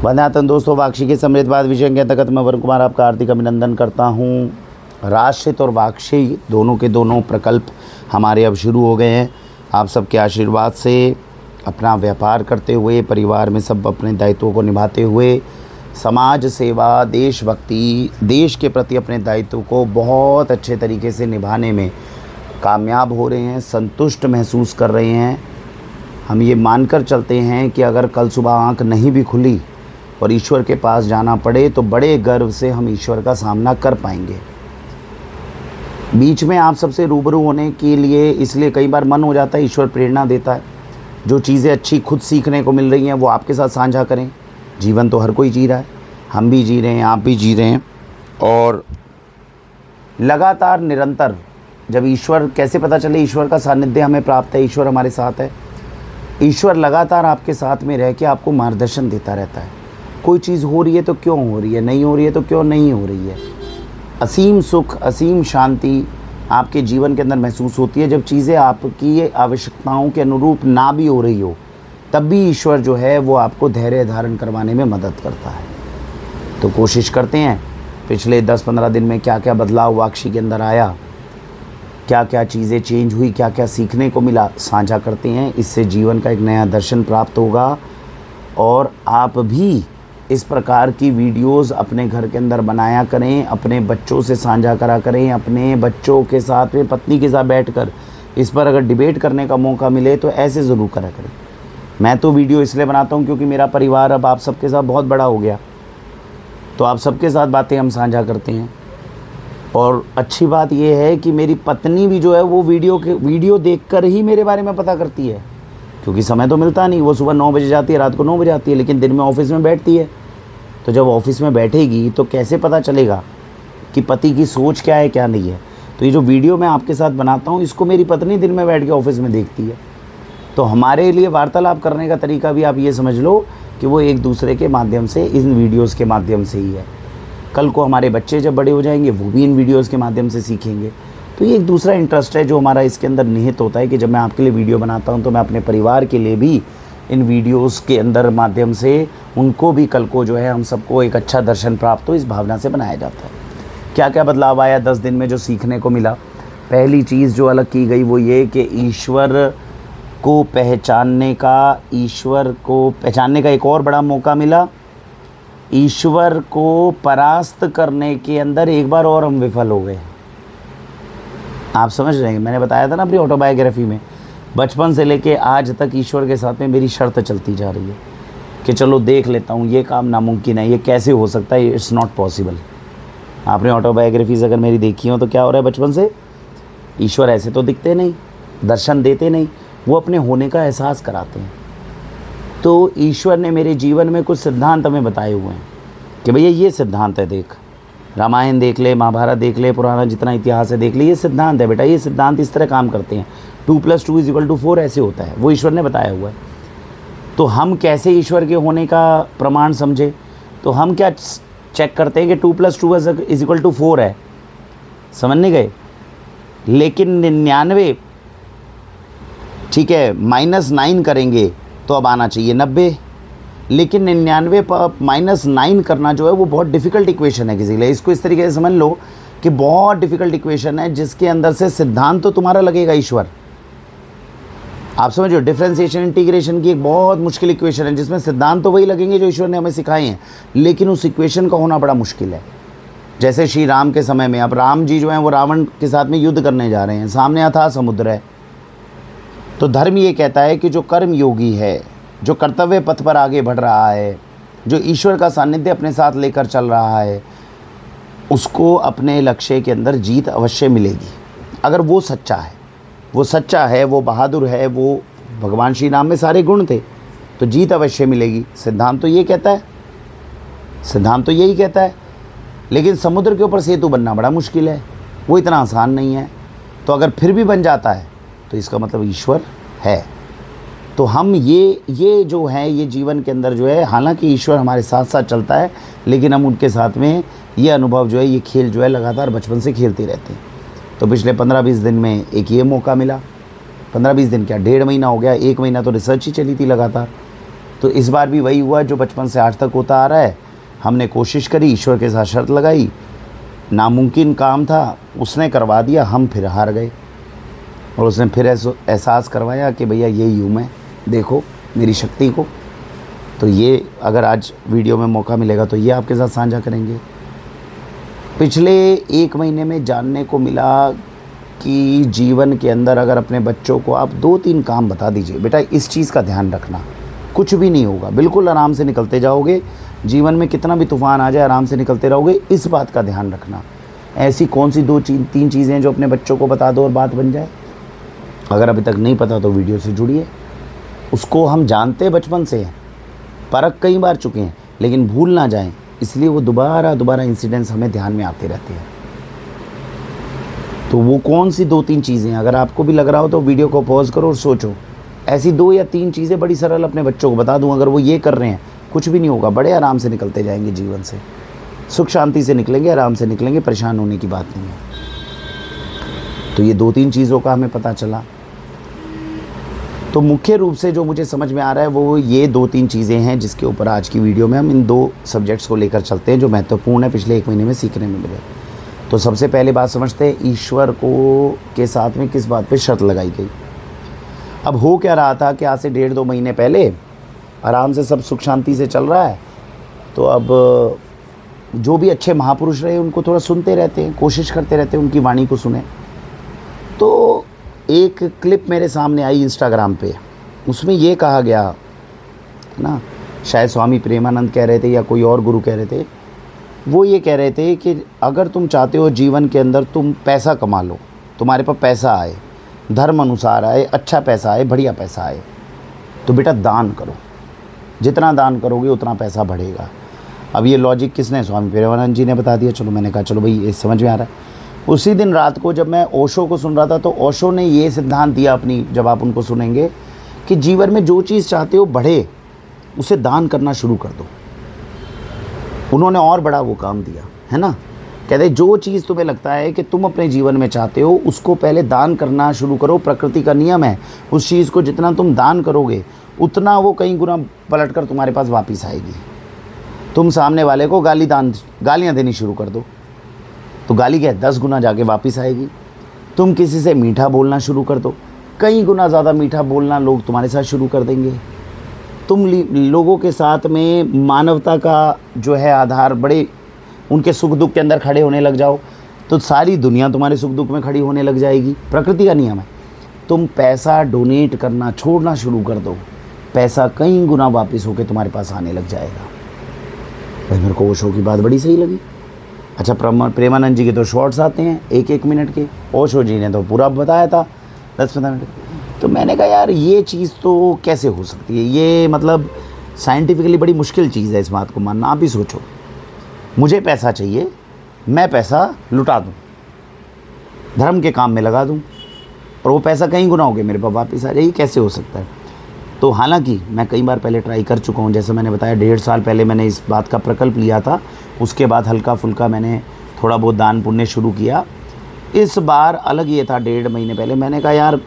वंदनातन दोस्तों, वाक्षी के समृद्धवाद विषय के अंतर्गत मैं वरुण कुमार आपका हार्दिक अभिनंदन करता हूँ। राशित और वाक्षी दोनों के दोनों प्रकल्प हमारे अब शुरू हो गए हैं। आप सबके आशीर्वाद से अपना व्यापार करते हुए, परिवार में सब अपने दायित्वों को निभाते हुए, समाज सेवा, देशभक्ति, देश के प्रति अपने दायित्व को बहुत अच्छे तरीके से निभाने में कामयाब हो रहे हैं, संतुष्ट महसूस कर रहे हैं। हम ये मानकर चलते हैं कि अगर कल सुबह आँख नहीं भी खुली और ईश्वर के पास जाना पड़े तो बड़े गर्व से हम ईश्वर का सामना कर पाएंगे। बीच में आप सबसे रूबरू होने के लिए इसलिए कई बार मन हो जाता है, ईश्वर प्रेरणा देता है। जो चीज़ें अच्छी खुद सीखने को मिल रही हैं वो आपके साथ साझा करें। जीवन तो हर कोई जी रहा है, हम भी जी रहे हैं, आप भी जी रहे हैं। और लगातार निरंतर जब ईश्वर, कैसे पता चले ईश्वर का सानिध्य हमें प्राप्त है, ईश्वर हमारे साथ है। ईश्वर लगातार आपके साथ में रह के आपको मार्गदर्शन देता रहता है। कोई चीज़ हो रही है तो क्यों हो रही है, नहीं हो रही है तो क्यों नहीं हो रही है। असीम सुख, असीम शांति आपके जीवन के अंदर महसूस होती है जब चीज़ें आपकी आवश्यकताओं के अनुरूप ना भी हो रही हो, तब भी ईश्वर जो है वो आपको धैर्य धारण करवाने में मदद करता है। तो कोशिश करते हैं पिछले 10-15 दिन में क्या क्या बदलाव वाक्षी के अंदर आया, क्या क्या चीज़ें चेंज हुई, क्या क्या सीखने को मिला, साझा करते हैं। इससे जीवन का एक नया दर्शन प्राप्त होगा और आप भी इस प्रकार की वीडियोस अपने घर के अंदर बनाया करें, अपने बच्चों से साझा करा करें, अपने बच्चों के साथ में, पत्नी के साथ बैठकर इस पर अगर डिबेट करने का मौका मिले तो ऐसे ज़रूर करा करें। मैं तो वीडियो इसलिए बनाता हूं क्योंकि मेरा परिवार अब आप सबके साथ बहुत बड़ा हो गया, तो आप सबके साथ बातें हम साझा करते हैं। और अच्छी बात यह है कि मेरी पत्नी भी जो है वो वीडियो देखकर ही मेरे बारे में पता करती है, क्योंकि समय तो मिलता नहीं। वो सुबह 9 बजे जाती है, रात को 9 बजे आती है, लेकिन दिन में ऑफिस में बैठती है। तो जब ऑफिस में बैठेगी तो कैसे पता चलेगा कि पति की सोच क्या है, क्या नहीं है। तो ये जो वीडियो मैं आपके साथ बनाता हूँ, इसको मेरी पत्नी दिन में बैठ के ऑफिस में देखती है। तो हमारे लिए वार्तालाप करने का तरीका भी आप ये समझ लो कि वो एक दूसरे के माध्यम से, इन वीडियोज़ के माध्यम से ही है। कल को हमारे बच्चे जब बड़े हो जाएंगे वो भी इन वीडियोज़ के माध्यम से सीखेंगे। तो ये एक दूसरा इंटरेस्ट है जो हमारा इसके अंदर निहित होता है कि जब मैं आपके लिए वीडियो बनाता हूँ तो मैं अपने परिवार के लिए भी इन वीडियोस के अंदर माध्यम से उनको भी कल को जो है हम सबको एक अच्छा दर्शन प्राप्त हो, इस भावना से बनाया जाता है। क्या क्या बदलाव आया 10 दिन में जो सीखने को मिला। पहली चीज़ जो अलग की गई वो ये कि ईश्वर को पहचानने का एक और बड़ा मौका मिला। ईश्वर को परास्त करने के अंदर एक बार और हम विफल हो गए। आप समझ रहे हैं, मैंने बताया था ना अपनी ऑटोबायोग्राफी में, बचपन से लेके आज तक ईश्वर के साथ में मेरी शर्त चलती जा रही है कि चलो देख लेता हूँ, ये काम नामुमकिन है, ये कैसे हो सकता है, इट्स नॉट पॉसिबल। आपने ऑटोबायोग्राफीज़ अगर मेरी देखी हो तो क्या हो रहा है बचपन से, ईश्वर ऐसे तो दिखते नहीं, दर्शन देते नहीं, वो अपने होने का एहसास कराते हैं। तो ईश्वर ने मेरे जीवन में कुछ सिद्धांत हमें बताए हुए हैं कि भैया ये सिद्धांत है, देख, रामायण देख ले, महाभारत देख ले, पुराना जितना इतिहास है देख ले, ये सिद्धांत है बेटा, ये सिद्धांत इस तरह काम करते हैं। 2+2 = 4 ऐसे होता है, वो ईश्वर ने बताया हुआ है। तो हम कैसे ईश्वर के होने का प्रमाण समझे, तो हम क्या चेक करते हैं कि 2+2 = 4 है, समझने गए। लेकिन 99, ठीक है, -9 करेंगे तो अब आना चाहिए 90। लेकिन 99 पर -9 करना जो है वो बहुत डिफ़िकल्ट इक्वेशन है किसी के लिए। इसको इस तरीके से समझ लो कि बहुत डिफ़िकल्ट इक्वेशन है जिसके अंदर से सिद्धांत तो तुम्हारा लगेगा ईश्वर। आप समझो, डिफरेंशिएशन इंटीग्रेशन की एक बहुत मुश्किल इक्वेशन है जिसमें सिद्धांत तो वही लगेंगे जो ईश्वर ने हमें सिखाए हैं, लेकिन उस इक्वेशन का होना बड़ा मुश्किल है। जैसे श्री राम के समय में, अब राम जी जो हैं वो रावण के साथ में युद्ध करने जा रहे हैं, सामने अथाह समुद्र है। तो धर्म ये कहता है कि जो कर्म योगी है, जो कर्तव्य पथ पर आगे बढ़ रहा है, जो ईश्वर का सानिध्य अपने साथ लेकर चल रहा है, उसको अपने लक्ष्य के अंदर जीत अवश्य मिलेगी। अगर वो सच्चा है, वो बहादुर है, वो भगवान श्री राम में सारे गुण थे, तो जीत अवश्य मिलेगी। सिद्धांत तो ये कहता है, सिद्धांत तो यही कहता है। लेकिन समुद्र के ऊपर सेतु बनना बड़ा मुश्किल है, वो इतना आसान नहीं है। तो अगर फिर भी बन जाता है तो इसका मतलब ईश्वर है। तो हम ये जो है, ये जीवन के अंदर जो है, हालांकि ईश्वर हमारे साथ साथ चलता है, लेकिन हम उनके साथ में ये अनुभव जो है, ये खेल जो है लगातार बचपन से खेलते रहते हैं। तो पिछले 15-20 दिन में एक ये मौका मिला। 15-20 दिन क्या, 1.5 महीना हो गया, 1 महीना तो रिसर्च ही चली थी लगातार। तो इस बार भी वही हुआ जो बचपन से आज तक होता आ रहा है। हमने कोशिश करी, ईश्वर के साथ शर्त लगाई, नामुमकिन काम था, उसने करवा दिया, हम फिर हार गए। और उसने फिर एहसास करवाया कि भैया यही हूँ मैं, देखो मेरी शक्ति को। तो ये अगर आज वीडियो में मौका मिलेगा तो ये आपके साथ साझा करेंगे। पिछले 1 महीने में जानने को मिला कि जीवन के अंदर अगर अपने बच्चों को आप 2-3 काम बता दीजिए, बेटा इस चीज़ का ध्यान रखना, कुछ भी नहीं होगा, बिल्कुल आराम से निकलते जाओगे। जीवन में कितना भी तूफ़ान आ जाए आराम से निकलते रहोगे, इस बात का ध्यान रखना। ऐसी कौन सी 2-3 चीज़ें जो अपने बच्चों को बता दो और बात बन जाए। अगर अभी तक नहीं पता तो वीडियो से जुड़िए। उसको हम जानते बचपन से हैं, परख कई बार चुके हैं, लेकिन भूल ना जाएं, इसलिए वो दोबारा इंसिडेंट्स हमें ध्यान में आते रहते हैं। तो वो कौन सी 2-3 चीज़ें, अगर आपको भी लग रहा हो तो वीडियो को पॉज करो और सोचो। ऐसी 2 या 3 चीज़ें बड़ी सरल अपने बच्चों को बता दूं, अगर वो ये कर रहे हैं कुछ भी नहीं होगा, बड़े आराम से निकलते जाएंगे जीवन से, सुख शांति से निकलेंगे, आराम से निकलेंगे, परेशान होने की बात नहीं है। तो ये 2-3 चीज़ों का हमें पता चला। तो मुख्य रूप से जो मुझे समझ में आ रहा है वो ये 2-3 चीज़ें हैं जिसके ऊपर आज की वीडियो में हम इन 2 सब्जेक्ट्स को लेकर चलते हैं जो महत्वपूर्ण है, पिछले 1 महीने में सीखने में मिले। तो सबसे पहले बात समझते हैं, ईश्वर को के साथ में किस बात पे शर्त लगाई गई। अब हो क्या रहा था कि आज से 1.5-2 महीने पहले आराम से सब सुख शांति से चल रहा है। तो अब जो भी अच्छे महापुरुष रहे उनको थोड़ा सुनते रहते हैं, कोशिश करते रहते हैं उनकी वाणी को सुने। तो एक क्लिप मेरे सामने आई इंस्टाग्राम पे, उसमें ये कहा गया ना, शायद स्वामी प्रेमानंद कह रहे थे या कोई और गुरु कह रहे थे, वो ये कह रहे थे कि अगर तुम चाहते हो जीवन के अंदर तुम पैसा कमा लो, तुम्हारे पास पैसा आए, धर्म अनुसार आए, अच्छा पैसा आए, बढ़िया पैसा आए, तो बेटा दान करो। जितना दान करोगे उतना पैसा बढ़ेगा। अब ये लॉजिक किसने, स्वामी प्रेमानंद जी ने बता दिया। चलो मैंने कहा चलो भाई ये समझ में आ रहा है। उसी दिन रात को जब मैं ओशो को सुन रहा था तो ओशो ने ये सिद्धांत दिया अपनी, जब आप उनको सुनेंगे, कि जीवन में जो चीज़ चाहते हो बढ़े उसे दान करना शुरू कर दो। उन्होंने और बड़ा वो काम दिया है ना, कहते जो चीज़ तुम्हें लगता है कि तुम अपने जीवन में चाहते हो उसको पहले दान करना शुरू करो। प्रकृति का नियम है, उस चीज़ को जितना तुम दान करोगे उतना वो कई गुना पलट कर तुम्हारे पास वापस आएगी। तुम सामने वाले को गालियाँ देनी शुरू कर दो तो गाली क्या 10 गुना जाके वापस आएगी। तुम किसी से मीठा बोलना शुरू कर दो, कई गुना ज़्यादा मीठा बोलना लोग तुम्हारे साथ शुरू कर देंगे। तुम लोगों के साथ में मानवता का जो है आधार, बड़े उनके सुख दुख के अंदर खड़े होने लग जाओ तो सारी दुनिया तुम्हारे सुख दुख में खड़ी होने लग जाएगी। प्रकृति का नियम है। तुम पैसा डोनेट करना छोड़ना शुरू कर दो, पैसा कई गुना वापस होकर तुम्हारे पास आने लग जाएगा। भाई मेरे को ओशो की बात बड़ी सही लगी। अच्छा, प्रेमानंद जी के तो शॉर्ट्स आते हैं 1-1 मिनट के, ओशो जी ने तो पूरा बताया था 10-15 मिनट। तो मैंने कहा यार ये चीज़ तो कैसे हो सकती है, ये मतलब साइंटिफिकली बड़ी मुश्किल चीज़ है इस बात को मानना। आप ही सोचो, मुझे पैसा चाहिए, मैं पैसा लुटा दूँ, धर्म के काम में लगा दूँ और वो पैसा कहीं गुना हो गया मेरे पास वापस आ जाए, ये कैसे हो सकता है। तो हालांकि मैं कई बार पहले ट्राई कर चुका हूँ, जैसे मैंने बताया 1.5 साल पहले मैंने इस बात का प्रकल्प लिया था, उसके बाद हल्का फुल्का मैंने थोड़ा बहुत दान पुण्य शुरू किया। इस बार अलग ये था, 1.5 महीने पहले मैंने कहा यार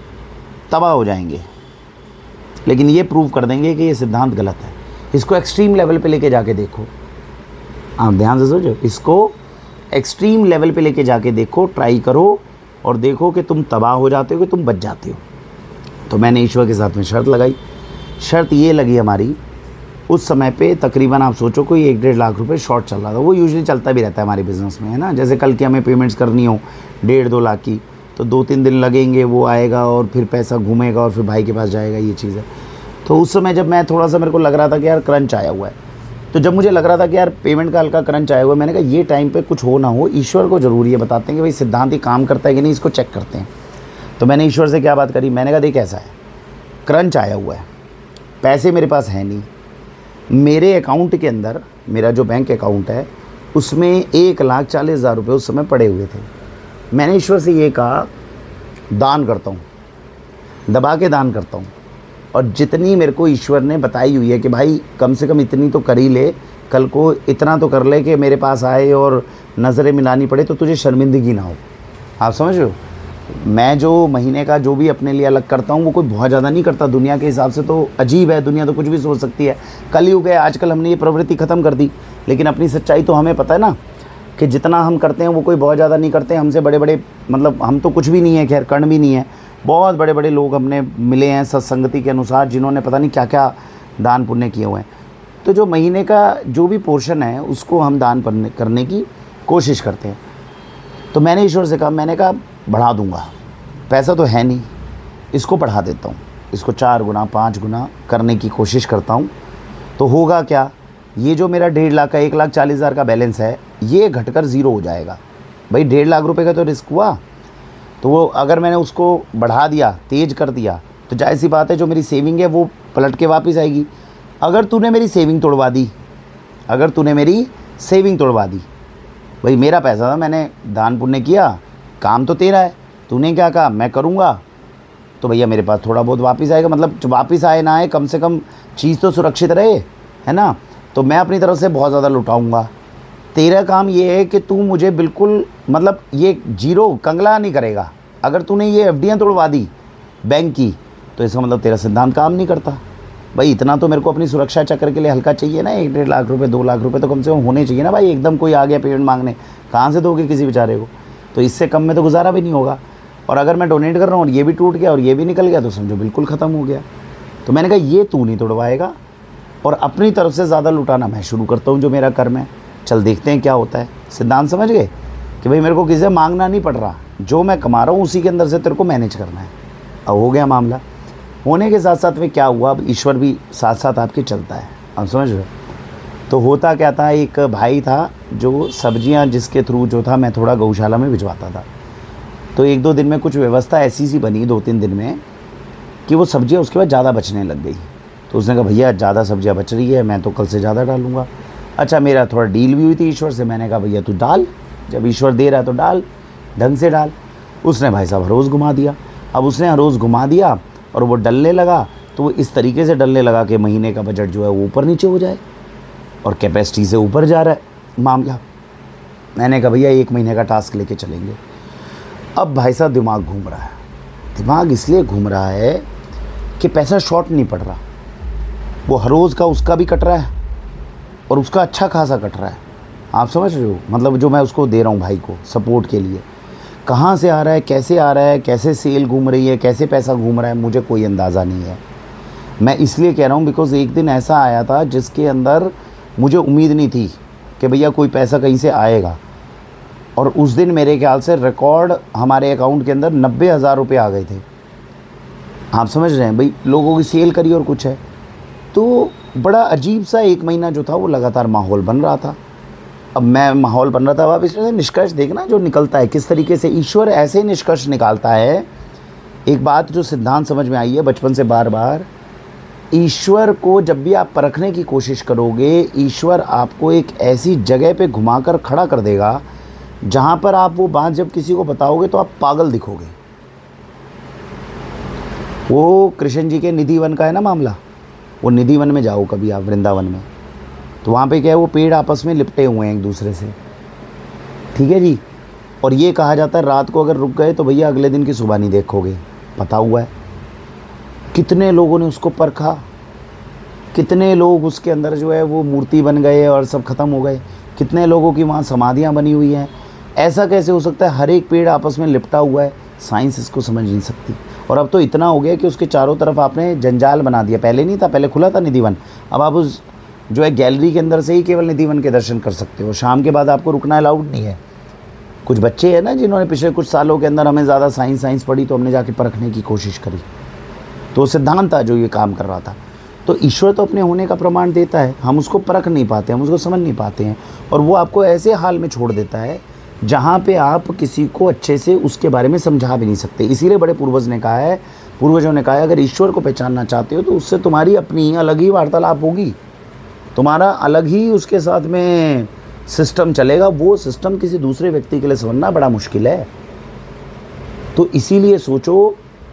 तबाह हो जाएंगे, लेकिन ये प्रूव कर देंगे कि ये सिद्धांत गलत है। इसको एक्सट्रीम लेवल पे लेके जाके देखो, आप ध्यान से सोचो, इसको एक्सट्रीम लेवल पे लेके जाके देखो, ट्राई करो और देखो कि तुम तबाह हो जाते हो कि तुम बच जाते हो। तो मैंने ईश्वर के साथ में शर्त लगाई। शर्त ये लगी हमारी, उस समय पे तकरीबन आप सोचो कोई 1-1.5 लाख रुपए शॉर्ट चल रहा था। वो यूजुअली चलता भी रहता है हमारे बिज़नेस में, है ना। जैसे कल की हमें पेमेंट्स करनी हो 1.5-2 लाख की, तो 2-3 दिन लगेंगे, वो आएगा और फिर पैसा घूमेगा और फिर भाई के पास जाएगा, ये चीज़ है। तो उस समय जब मैं थोड़ा सा मेरे को लग रहा था कि यार क्रंच आया हुआ है, तो जब मुझे लग रहा था कि यार पेमेंट का हल्का क्रंच आया हुआ है, मैंने कहा ये टाइम पे कुछ हो ना हो, ईश्वर को ज़रूर ये बताते हैं कि भाई सिद्धांत ही काम करता है कि नहीं, इसको चेक करते हैं। तो मैंने ईश्वर से क्या बात करी, मैंने कहा देख ऐसा है, क्रंच आया हुआ है, पैसे मेरे पास है नहीं, मेरे अकाउंट के अंदर, मेरा जो बैंक अकाउंट है उसमें 1,40,000 रुपये उस समय पड़े हुए थे। मैंने ईश्वर से ये कहा दान करता हूँ, दबा के दान करता हूँ, और जितनी मेरे को ईश्वर ने बताई हुई है कि भाई कम से कम इतनी तो कर ही ले, कल को इतना तो कर ले कि मेरे पास आए और नज़रें मिलानी पड़े तो तुझे शर्मिंदगी ना हो। आप समझ रहे हो। मैं जो महीने का जो भी अपने लिए अलग करता हूँ वो कोई बहुत ज़्यादा नहीं करता। दुनिया के हिसाब से तो अजीब है, दुनिया तो कुछ भी सोच सकती है। कलयुग है, आजकल हमने ये प्रवृत्ति ख़त्म कर दी। लेकिन अपनी सच्चाई तो हमें पता है ना कि जितना हम करते हैं वो कोई बहुत ज़्यादा नहीं करते। हमसे बड़े बड़े, मतलब हम तो कुछ भी नहीं है, खैर कर्ण भी नहीं है, बहुत बड़े बड़े लोग हमने मिले हैं सत्संगति के अनुसार, जिन्होंने पता नहीं क्या क्या दान पुण्य किए हुए हैं। तो जो महीने का जो भी पोर्शन है उसको हम दान करने की कोशिश करते हैं। तो मैंने ईश्वर से कहा, मैंने कहा बढ़ा दूंगा, पैसा तो है नहीं, इसको बढ़ा देता हूँ, इसको 4 गुना 5 गुना करने की कोशिश करता हूँ। तो होगा क्या, ये जो मेरा 1.5 लाख का 1,40,000 का बैलेंस है ये घटकर ज़ीरो हो जाएगा। भाई 1.5 लाख रुपए का तो रिस्क हुआ। तो वो अगर मैंने उसको बढ़ा दिया, तेज़ कर दिया, तो जाहिर सी बात है जो मेरी सेविंग है वो पलट के वापस आएगी। अगर तूने मेरी सेविंग तोड़वा दी, अगर तूने मेरी सेविंग तोड़वा दी, भाई मेरा पैसा था, मैंने दान पुण्य किया, काम तो तेरा है, तूने क्या कहा मैं करूँगा, तो भैया मेरे पास थोड़ा बहुत वापस आएगा। मतलब वापस आए ना आए, कम से कम चीज़ तो सुरक्षित रहे, है ना। तो मैं अपनी तरफ से बहुत ज़्यादा लुटाऊँगा। तेरा काम ये है कि तू मुझे बिल्कुल, मतलब ये जीरो कंगला नहीं करेगा। अगर तूने ये एफडियाँ तोड़वा दी बैंक की, तो इसका मतलब तेरा सिद्धांत काम नहीं करता। भाई इतना तो मेरे को अपनी सुरक्षा चक्र के लिए हल्का चाहिए ना। 1-1.5 लाख रुपए 2 लाख रुपए तो कम से कम होने चाहिए ना भाई। एकदम कोई आ गया पेमेंट मांगने, कहाँ से दोगे किसी बेचारे को। तो इससे कम में तो गुजारा भी नहीं होगा। और अगर मैं डोनेट कर रहा हूँ और ये भी टूट गया और ये भी निकल गया तो समझो बिल्कुल ख़त्म हो गया। तो मैंने कहा ये तू नहीं तोड़वाएगा, और अपनी तरफ से ज़्यादा लुटाना मैं शुरू करता हूँ, जो मेरा कर्म है। चल देखते हैं क्या होता है। सिद्धांत समझ गए कि भाई मेरे को किसी से मांगना नहीं पड़ रहा, जो मैं कमा रहा हूँ उसी के अंदर से तेरे को मैनेज करना है। अब हो गया मामला। होने के साथ साथ में क्या हुआ, अब ईश्वर भी साथ साथ आपके चलता है, आप समझ रहे हो। तो होता क्या था, एक भाई था जो सब्जियां जिसके थ्रू जो था मैं थोड़ा गौशाला में भिजवाता था। तो 1-2 दिन में कुछ व्यवस्था ऐसी सी बनी, 2-3 दिन में, कि वो सब्जियां उसके बाद ज़्यादा बचने लग गई। तो उसने कहा भैया ज़्यादा सब्जियां बच रही है, मैं तो कल से ज़्यादा डालूंगा। अच्छा, मेरा थोड़ा डील भी हुई थी ईश्वर से। मैंने कहा भैया तू डाल, जब ईश्वर दे रहा है तो डाल, ढंग से डाल। उसने भाई साहब रोज़ घुमा दिया। अब उसने रोज़ घुमा दिया और वो डलने लगा। तो वो इस तरीके से डलने लगा कि महीने का बजट जो है वो ऊपर नीचे हो जाए, और कैपेसिटी से ऊपर जा रहा है मामला। मैंने कहा भैया 1 महीने का टास्क लेके चलेंगे। अब भाई साहब दिमाग घूम रहा है। दिमाग इसलिए घूम रहा है कि पैसा शॉर्ट नहीं पड़ रहा। वो हर रोज़ का उसका भी कट रहा है और उसका अच्छा खासा कट रहा है, आप समझ रहे हो। मतलब जो मैं उसको दे रहा हूँ भाई को सपोर्ट के लिए, कहाँ से आ रहा है, कैसे आ रहा है, कैसे सेल घूम रही है, कैसे पैसा घूम रहा है, मुझे कोई अंदाज़ा नहीं है। मैं इसलिए कह रहा हूँ बिकॉज़ एक दिन ऐसा आया था जिसके अंदर मुझे उम्मीद नहीं थी कि भैया कोई पैसा कहीं से आएगा। और उस दिन मेरे ख्याल से रिकॉर्ड हमारे अकाउंट के अंदर 90,000 रुपये आ गए थे, आप समझ रहे हैं। भाई लोगों की सेल करी और कुछ है। तो बड़ा अजीब सा 1 महीना जो था वो लगातार माहौल बन रहा था। अब मैं माहौल बन रहा था, अब इसमें निष्कर्ष देखना जो निकलता है किस तरीके से ईश्वर ऐसे निष्कर्ष निकालता है। एक बात जो सिद्धांत समझ में आई है बचपन से बार बार, ईश्वर को जब भी आप परखने की कोशिश करोगे, ईश्वर आपको एक ऐसी जगह पे घुमाकर खड़ा कर देगा जहाँ पर आप वो बात जब किसी को बताओगे तो आप पागल दिखोगे। वो कृष्ण जी के निधि वन का है ना मामला, वो निधि वन में जाओ कभी आप, वृंदावन में, तो वहाँ पे क्या है, वो पेड़ आपस में लिपटे हुए हैं एक दूसरे से, ठीक है जी। और ये कहा जाता है रात को अगर रुक गए तो भैया अगले दिन की सुबह नहीं देखोगे, पता हुआ है। कितने लोगों ने उसको परखा, कितने लोग उसके अंदर जो है वो मूर्ति बन गए और सब खत्म हो गए, कितने लोगों की वहाँ समाधियाँ बनी हुई हैं। ऐसा कैसे हो सकता है, हर एक पेड़ आपस में लिपटा हुआ है, साइंस इसको समझ नहीं सकती। और अब तो इतना हो गया कि उसके चारों तरफ आपने जंजाल बना दिया। पहले नहीं था, पहले खुला था निधि वन, अब आप उस जो है गैलरी के अंदर से ही केवल निधि वन के दर्शन कर सकते हो। शाम के बाद आपको रुकना अलाउड नहीं है। कुछ बच्चे हैं ना जिन्होंने पिछले कुछ सालों के अंदर हमें ज़्यादा साइंस पढ़ी, तो हमने जाके परखने की कोशिश करी, तो सिद्धांत था जो ये काम कर रहा था। तो ईश्वर तो अपने होने का प्रमाण देता है, हम उसको परख नहीं पाते, हम उसको समझ नहीं पाते हैं, और वो आपको ऐसे हाल में छोड़ देता है जहाँ पे आप किसी को अच्छे से उसके बारे में समझा भी नहीं सकते। इसीलिए बड़े पूर्वजों ने कहा है अगर ईश्वर को पहचानना चाहते हो तो उससे तुम्हारी अपनी अलग ही वार्तालाप होगी, तुम्हारा अलग ही उसके साथ में सिस्टम चलेगा। वो सिस्टम किसी दूसरे व्यक्ति के लिए समझना बड़ा मुश्किल है। तो इसीलिए सोचो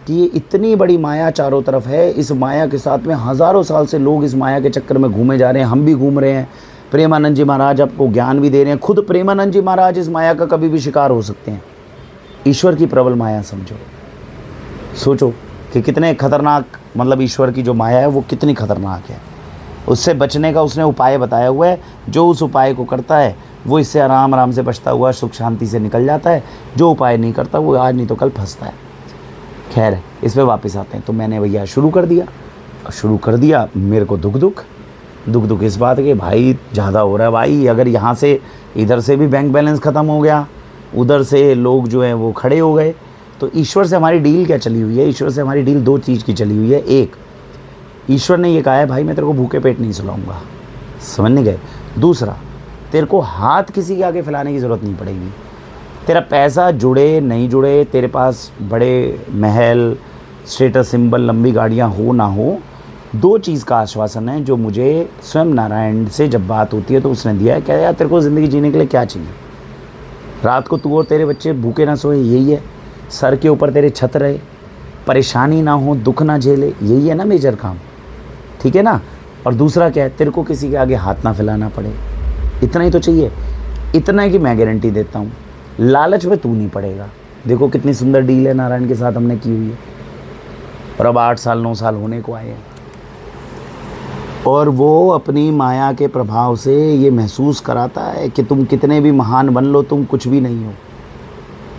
कि ये इतनी बड़ी माया चारों तरफ है, इस माया के साथ में हज़ारों साल से लोग इस माया के चक्कर में घूमे जा रहे हैं, हम भी घूम रहे हैं। प्रेमानंद जी महाराज आपको ज्ञान भी दे रहे हैं, खुद प्रेमानंद जी महाराज इस माया का कभी भी शिकार हो सकते हैं, ईश्वर की प्रबल माया समझो, सोचो कि कितने खतरनाक, मतलब ईश्वर की जो माया है वो कितनी खतरनाक है। उससे बचने का उसने उपाय बताया हुआ है। जो उस उपाय को करता है वो इससे आराम आराम से बचता हुआ सुख शांति से निकल जाता है। जो उपाय नहीं करता वो आज नहीं तो कल फंसता है। खैर, इस पे वापस आते हैं। तो मैंने भैया शुरू कर दिया। मेरे को दुख इस बात के, भाई ज़्यादा हो रहा है भाई। अगर यहाँ से इधर से भी बैंक बैलेंस ख़त्म हो गया, उधर से लोग जो हैं वो खड़े हो गए, तो ईश्वर से हमारी डील क्या चली हुई है? ईश्वर से हमारी डील दो चीज़ की चली हुई है। एक, ईश्वर ने ये कहा है भाई मैं तेरे को भूखे पेट नहीं सुलाऊंगा, समझ नहीं गए। दूसरा, तेरे को हाथ किसी के आगे फैलाने की ज़रूरत नहीं पड़ेगी। तेरा पैसा जुड़े नहीं जुड़े, तेरे पास बड़े महल, स्टेटस सिंबल, लंबी गाड़ियाँ हो ना हो, दो चीज़ का आश्वासन है जो मुझे स्वयं नारायण से जब बात होती है तो उसने दिया है। क्या यार, तेरे को ज़िंदगी जीने के लिए क्या चाहिए? रात को तू और तेरे बच्चे भूखे ना सोए, यही है। सर के ऊपर तेरे छत रहे, परेशानी ना हो, दुख ना झेले, यही है ना मेजर काम, ठीक है ना। और दूसरा क्या है, तेरे को किसी के आगे हाथ ना फैलाना पड़े, इतना ही तो चाहिए। इतना है कि मैं गारंटी देता हूँ लालच में तू नहीं पड़ेगा। देखो कितनी सुंदर डील है नारायण के साथ हमने की हुई है। और अब 8 साल 9 साल होने को आए हैं, और वो अपनी माया के प्रभाव से ये महसूस कराता है कि तुम कितने भी महान बन लो, तुम कुछ भी नहीं हो।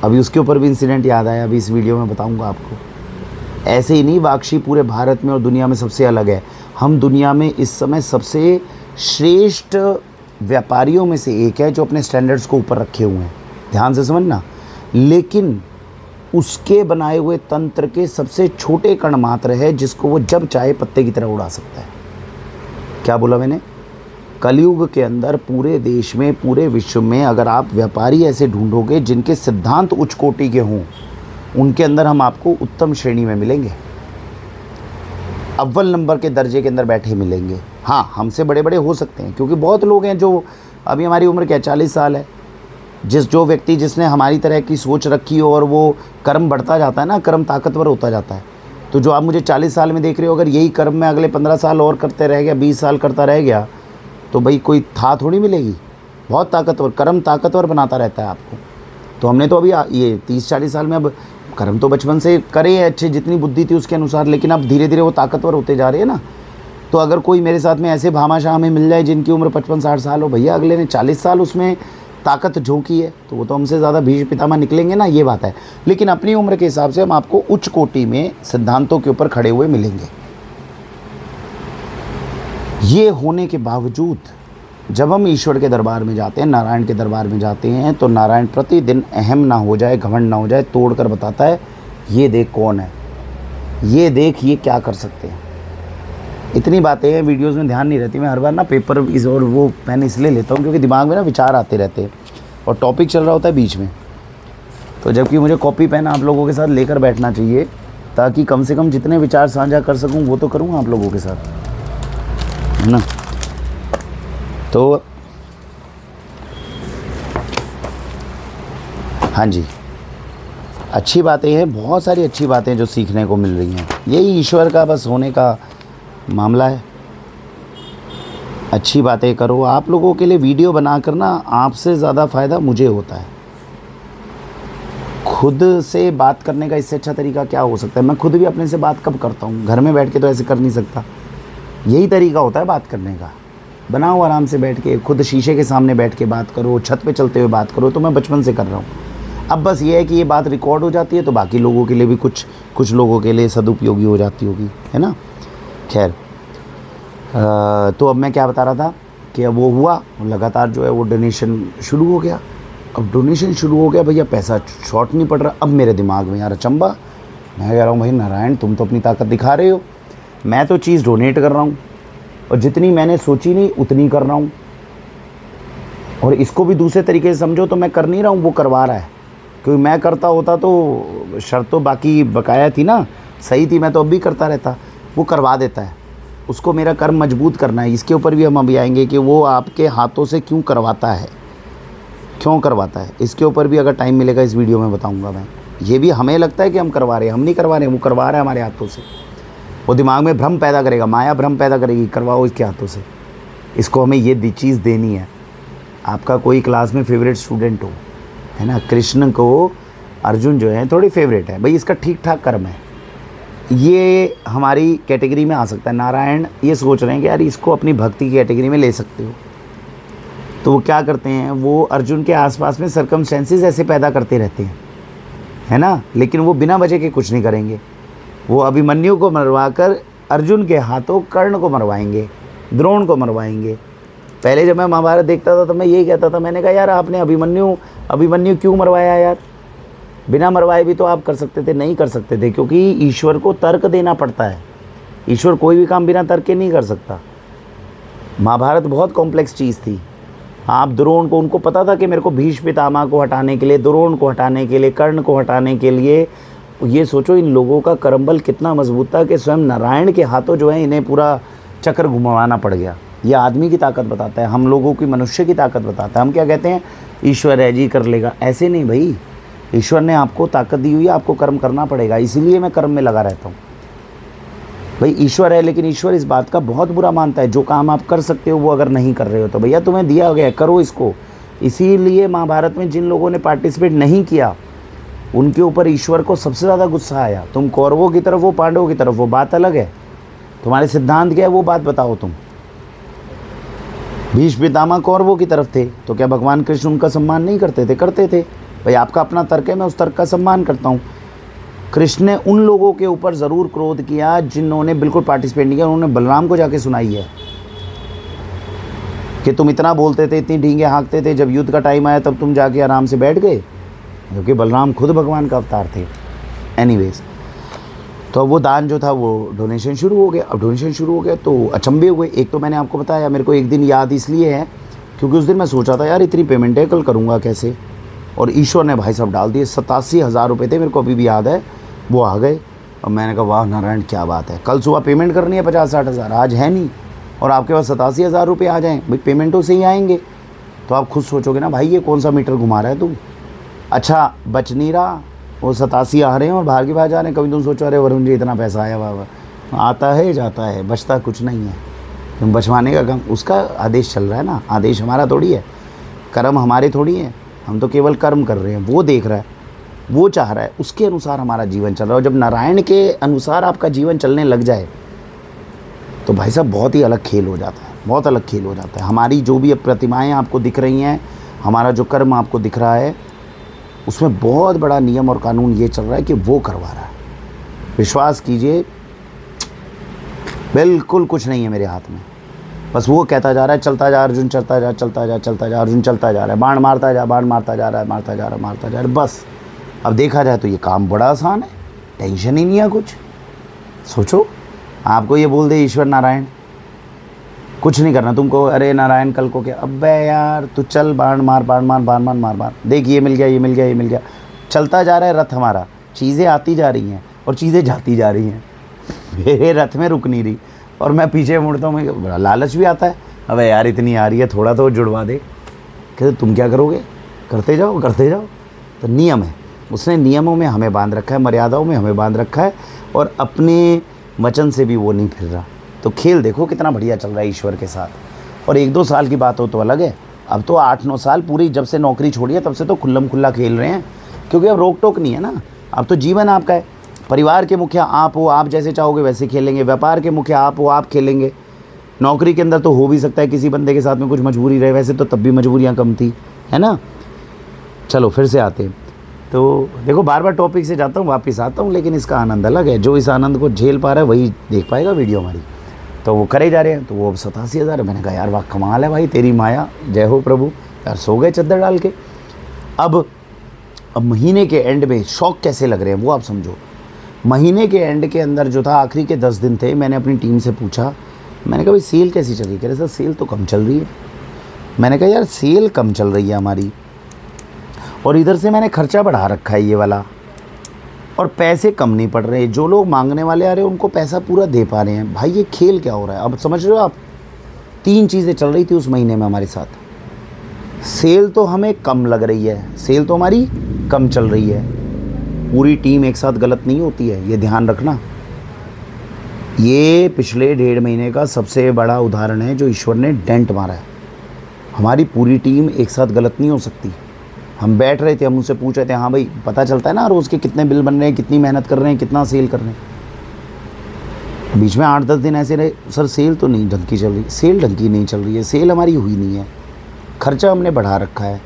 अभी उसके ऊपर भी इंसिडेंट याद आया, अभी इस वीडियो में बताऊंगा आपको। ऐसे ही नहीं, वाक्षी पूरे भारत में और दुनिया में सबसे अलग है। हम दुनिया में इस समय सबसे श्रेष्ठ व्यापारियों में से एक है जो अपने स्टैंडर्ड्स को ऊपर रखे हुए हैं, ध्यान से समझना। लेकिन उसके बनाए हुए तंत्र के सबसे छोटे कण मात्र है जिसको वो जब चाहे पत्ते की तरह उड़ा सकता है। क्या बोला मैंने? कलयुग के अंदर पूरे देश में, पूरे विश्व में अगर आप व्यापारी ऐसे ढूंढोगे जिनके सिद्धांत उच्च कोटि के हों, उनके अंदर हम आपको उत्तम श्रेणी में मिलेंगे, अव्वल नंबर के दर्जे के अंदर बैठे मिलेंगे। हाँ, हमसे बड़े बड़े हो सकते हैं, क्योंकि बहुत लोग हैं जो, अभी हमारी उम्र क्या 40 साल है, जो व्यक्ति जिसने हमारी तरह की सोच रखी हो और वो कर्म बढ़ता जाता है ना, कर्म ताकतवर होता जाता है। तो जो आप मुझे 40 साल में देख रहे हो, अगर यही कर्म मैं अगले 15 साल और करते रह गया, 20 साल करता रह गया, तो भाई कोई था थोड़ी मिलेगी। बहुत ताकतवर, कर्म ताकतवर बनाता रहता है आपको। तो हमने तो अभी ये 30-40 साल में अब कर्म तो बचपन से करे हैं अच्छे, जितनी बुद्धि थी उसके अनुसार, लेकिन अब धीरे धीरे वो ताकतवर होते जा रहे हैं ना। तो अगर कोई मेरे साथ में ऐसे भामाशाह में मिल जाए जिनकी उम्र 55-60 साल हो, भैया अगले ने 40 साल उसमें ताकत झोंकी है, तो वो तो हमसे ज़्यादा भीष्म पितामह निकलेंगे ना, ये बात है। लेकिन अपनी उम्र के हिसाब से हम आपको उच्च कोटि में सिद्धांतों के ऊपर खड़े हुए मिलेंगे। ये होने के बावजूद जब हम ईश्वर के दरबार में जाते हैं, नारायण के दरबार में जाते हैं, तो नारायण प्रतिदिन अहम ना हो जाए, घमंड ना हो जाए, तोड़कर बताता है, ये देख कौन है, ये देख ये क्या कर सकते हैं। इतनी बातें हैं, वीडियोस में ध्यान नहीं रहती। मैं हर बार ना पेपर इस और वो पेन इसलिए लेता हूँ क्योंकि दिमाग में ना विचार आते रहते हैं और टॉपिक चल रहा होता है बीच में। तो जबकि मुझे कॉपी पेन आप लोगों के साथ लेकर बैठना चाहिए, ताकि कम से कम जितने विचार साझा कर सकूँ वो तो करूँ आप लोगों के साथ, है ना। तो हाँ जी, अच्छी बातें हैं, बहुत सारी अच्छी बातें जो सीखने को मिल रही हैं। यही ईश्वर का बस होने का मामला है। अच्छी बातें करो। आप लोगों के लिए वीडियो बनाकर ना आपसे ज़्यादा फ़ायदा मुझे होता है। खुद से बात करने का इससे अच्छा तरीका क्या हो सकता है? मैं खुद भी अपने से बात कब करता हूँ? घर में बैठ के तो ऐसे कर नहीं सकता। यही तरीका होता है बात करने का। बनाओ आराम से बैठ के, खुद शीशे के सामने बैठ के बात करो, छत पे चलते हुए बात करो। तो मैं बचपन से कर रहा हूँ। अब बस ये है कि ये बात रिकॉर्ड हो जाती है तो बाकी लोगों के लिए भी कुछ लोगों के लिए सदुपयोगी हो जाती होगी, है ना। खैर, तो अब मैं क्या बता रहा था कि अब वो हुआ, लगातार जो है वो डोनेशन शुरू हो गया। अब डोनेशन शुरू हो गया भैया, पैसा शॉर्ट नहीं पड़ रहा। अब मेरे दिमाग में यार अचंबा, मैं कह रहा हूँ भाई नारायण तुम तो अपनी ताकत दिखा रहे हो, मैं तो चीज़ डोनेट कर रहा हूँ और जितनी मैंने सोची नहीं उतनी कर रहा हूँ। और इसको भी दूसरे तरीके से समझो तो मैं कर नहीं रहा हूँ, वो करवा रहा है। क्योंकि मैं करता होता तो शर्त तो बाकी बकाया थी ना, सही थी, मैं तो अब भी करता रहता। वो करवा देता है, उसको मेरा कर्म मजबूत करना है। इसके ऊपर भी हम अभी आएंगे कि वो आपके हाथों से क्यों करवाता है, क्यों करवाता है। इसके ऊपर भी अगर टाइम मिलेगा इस वीडियो में बताऊंगा मैं। ये भी हमें लगता है कि हम करवा रहे हैं, हम नहीं करवा रहे हैं, वो करवा रहा है हमारे हाथों से। वो दिमाग में भ्रम पैदा करेगा, माया भ्रम पैदा करेगी, करवाओ इसके हाथों से, इसको हमें ये चीज़ देनी है। आपका कोई क्लास में फेवरेट स्टूडेंट हो, है ना, कृष्ण को अर्जुन जो है थोड़ी फेवरेट है भाई, इसका ठीक ठाक कर्म है, ये हमारी कैटेगरी में आ सकता है। नारायण ये सोच रहे हैं कि यार इसको अपनी भक्ति की कैटेगरी में ले सकते हो, तो वो क्या करते हैं, वो अर्जुन के आसपास में सर्कमस्टेंसेस ऐसे पैदा करते रहते हैं, है ना, लेकिन वो बिना वजह के कुछ नहीं करेंगे। वो अभिमन्यु को मरवाकर अर्जुन के हाथों कर्ण को मरवाएंगे, द्रोण को मरवाएंगे। पहले जब मैं महाभारत देखता था तो मैं यही कहता था, मैंने कहा यार आपने अभिमन्यु क्यों मरवाया यार, बिना मरवाए भी तो आप कर सकते थे। नहीं कर सकते थे, क्योंकि ईश्वर को तर्क देना पड़ता है, ईश्वर कोई भी काम बिना तर्क के नहीं कर सकता। महाभारत बहुत कॉम्प्लेक्स चीज़ थी। आप द्रोण को, उनको पता था कि मेरे को भीष्म पितामह को हटाने के लिए, द्रोण को हटाने के लिए, कर्ण को हटाने के लिए, ये सोचो इन लोगों का कर्मबल कितना मजबूत था कि स्वयं नारायण के हाथों जो है इन्हें पूरा चक्र घुमाना पड़ गया। ये आदमी की ताकत बताता है, हम लोगों की मनुष्य की ताकत बताता है। हम क्या कहते हैं, ईश्वर है जी कर लेगा, ऐसे नहीं भाई, ईश्वर ने आपको ताकत दी हुई है, आपको कर्म करना पड़ेगा। इसीलिए मैं कर्म में लगा रहता हूँ भाई। ईश्वर है, लेकिन ईश्वर इस बात का बहुत बुरा मानता है, जो काम आप कर सकते हो वो अगर नहीं कर रहे हो तो भैया तुम्हें दिया गया करो इसको। इसीलिए महाभारत में जिन लोगों ने पार्टिसिपेट नहीं किया उनके ऊपर ईश्वर को सबसे ज़्यादा गुस्सा आया। तुम कौरवों की तरफ, वो पांडवों की तरफ, वो बात अलग है। तुम्हारे सिद्धांत क्या है वो बात बताओ। तुम भीष्म पितामह कौरवों की तरफ थे, तो क्या भगवान कृष्ण उनका सम्मान नहीं करते थे? करते थे भाई। आपका अपना तर्क है, मैं उस तर्क का सम्मान करता हूँ। कृष्ण ने उन लोगों के ऊपर ज़रूर क्रोध किया जिन्होंने बिल्कुल पार्टिसिपेट नहीं किया। उन्होंने बलराम को जाके सुनाई है कि तुम इतना बोलते थे, इतनी ढींगे हाँकते थे, जब युद्ध का टाइम आया तब तुम जाके आराम से बैठ गए, क्योंकि बलराम खुद भगवान का अवतार थे। एनीवेज, तो वो दान जो था वो डोनेशन शुरू हो गया। अब डोनेशन शुरू हो गया तो अचंभे हुए। एक तो मैंने आपको बताया, मेरे को एक दिन याद इसलिए है क्योंकि उस दिन मैं सोचा था यार इतनी पेमेंट है, कल करूँगा कैसे, और ईश्वर ने भाई साहब डाल दिए। 87,000 रुपये थे, मेरे को अभी भी याद है, वो आ गए। और मैंने कहा वाह नारायण क्या बात है, कल सुबह पेमेंट करनी है 50-60 हज़ार, आज है नहीं, और आपके पास 87,000 रुपये आ जाएँ भाई, पेमेंटों से ही आएंगे। तो आप खुद सोचोगे ना भाई ये कौन सा मीटर घुमा रहा है तू। अच्छा बच नहीं रहा, वो 87 आ रहे हैं और बाहर की बाहर जा रहे हैं। कभी तुम सोचो अरे वरुण जी इतना पैसा आया, वाह आता है जाता है, बचता कुछ नहीं है। तुम बचवाने का काम, उसका आदेश चल रहा है ना, आदेश हमारा थोड़ी है, कर्म हमारे थोड़ी है, हम तो केवल कर्म कर रहे हैं। वो देख रहा है, वो चाह रहा है, उसके अनुसार हमारा जीवन चल रहा है। और जब नारायण के अनुसार आपका जीवन चलने लग जाए तो भाई साहब बहुत ही अलग खेल हो जाता है, बहुत अलग खेल हो जाता है। हमारी जो भी अब प्रतिमाएँ आपको दिख रही हैं, हमारा जो कर्म आपको दिख रहा है, उसमें बहुत बड़ा नियम और कानून ये चल रहा है कि वो करवा रहा है। विश्वास कीजिए बिल्कुल कुछ नहीं है मेरे हाथ में, बस वो कहता जा रहा है चलता जा अर्जुन, चलता जा चलता जा चलता जा अर्जुन, चलता जा रहा है, बाण मारता जा, बाण मारता जा रहा है, मारता जा रहा है, मारता जा रहा है, बस। अब देखा जाए तो ये काम बड़ा आसान है, टेंशन ही नहीं है कुछ। सोचो आपको ये बोल दे ईश्वर नारायण कुछ नहीं करना तुमको, अरे नारायण कल को क्या, अबे यार तू चल बाण मार, बाण मार, बाण मार, मार मार, देख ये मिल गया, ये मिल गया, ये मिल गया, चलता जा रहा है रथ हमारा, चीज़ें आती जा रही हैं और चीज़ें जाती जा रही हैं, मेरे रथ में रुक नहीं रही, और मैं पीछे मुड़ता हूँ। मैं बड़ा लालच भी आता है, अबे यार इतनी आ रही है थोड़ा तो जुड़वा दे। कहते तुम क्या करोगे, करते जाओ करते जाओ। तो नियम है, उसने नियमों में हमें बांध रखा है, मर्यादाओं में हमें बांध रखा है, और अपने वचन से भी वो नहीं फिर रहा। तो खेल देखो कितना बढ़िया चल रहा है ईश्वर के साथ। और 1-2 साल की बात हो तो अलग है, अब तो 8-9 साल पूरी, जब से नौकरी छोड़ी है तब से तो खुल्लम खुल्ला खेल रहे हैं, क्योंकि अब रोक टोक नहीं है ना। अब तो जीवन आपका है, परिवार के मुखिया आप हो, आप जैसे चाहोगे वैसे खेलेंगे, व्यापार के मुखिया आप हो, आप खेलेंगे। नौकरी के अंदर तो हो भी सकता है किसी बंदे के साथ में कुछ मजबूरी रहे, वैसे तो तब भी मजबूरियाँ कम थी, है ना। चलो फिर से आते हैं, तो देखो बार बार टॉपिक से जाता हूँ वापस आता हूँ, लेकिन इसका आनंद अलग है। जो इस आनंद को झेल पा रहा है वही देख पाएगा वीडियो हमारी। तो वो करे जा रहे हैं, तो वो अब 87,000 है। मैंने कहा यार वाह कमाल है भाई, तेरी माया, जय हो प्रभु। यार सो गए चद्दर डाल के। अब महीने के एंड में शौक कैसे लग रहे हैं वो आप समझो। महीने के एंड के अंदर जो था, आखिरी के 10 दिन थे, मैंने अपनी टीम से पूछा, मैंने कहा भाई सेल कैसी चल रही है? कह रहे सर सेल तो कम चल रही है। मैंने कहा यार सेल कम चल रही है हमारी, और इधर से मैंने खर्चा बढ़ा रखा है ये वाला, और पैसे कम नहीं पड़ रहे। जो लोग मांगने वाले आ रहे हैं उनको पैसा पूरा दे पा रहे हैं। भाई ये खेल क्या हो रहा है? अब समझ रहे हो आप? 3 चीज़ें चल रही थी उस महीने में हमारे साथ। सेल तो हमें कम लग रही है, सेल तो हमारी कम चल रही है। पूरी टीम एक साथ गलत नहीं होती है, ये ध्यान रखना। ये पिछले 1.5 महीने का सबसे बड़ा उदाहरण है जो ईश्वर ने डेंट मारा है। हमारी पूरी टीम एक साथ गलत नहीं हो सकती, हम बैठ रहे थे, हम उनसे पूछ रहे थे, हाँ भाई पता चलता है ना रोज़ के कितने बिल बन रहे हैं, कितनी मेहनत कर रहे हैं, कितना सेल कर रहे हैं। बीच में 8-10 दिन ऐसे रहे, सर सेल तो नहीं ढंग की चल रही, सेल ढंग की नहीं चल रही है, सेल हमारी हुई नहीं है, खर्चा हमने बढ़ा रखा है,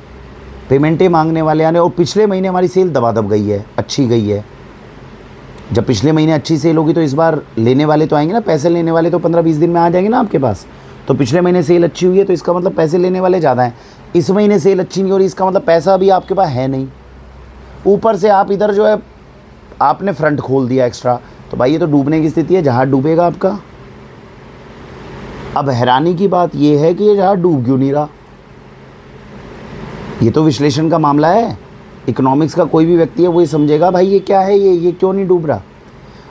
पेमेंटें मांगने वाले आने, और पिछले महीने हमारी सेल दबादब गई है, अच्छी गई है। जब पिछले महीने अच्छी सेल होगी तो इस बार लेने वाले तो आएंगे ना, पैसे लेने वाले तो 15-20 दिन में आ जाएंगे ना आपके पास। तो पिछले महीने सेल अच्छी हुई है तो इसका मतलब पैसे लेने वाले ज़्यादा हैं। इस महीने सेल अच्छी नहीं हो रही, इसका मतलब पैसा भी आपके पास है नहीं। ऊपर से आप इधर जो है आपने फ्रंट खोल दिया एक्स्ट्रा, तो भाई ये तो डूबने की स्थिति है, जहाज डूबेगा आपका। अब हैरानी की बात ये है कि ये जहाज डूब क्यों नहीं रहा। ये तो विश्लेषण का मामला है, इकोनॉमिक्स का कोई भी व्यक्ति है वो ये समझेगा भाई ये क्या है, ये क्यों नहीं डूब रहा।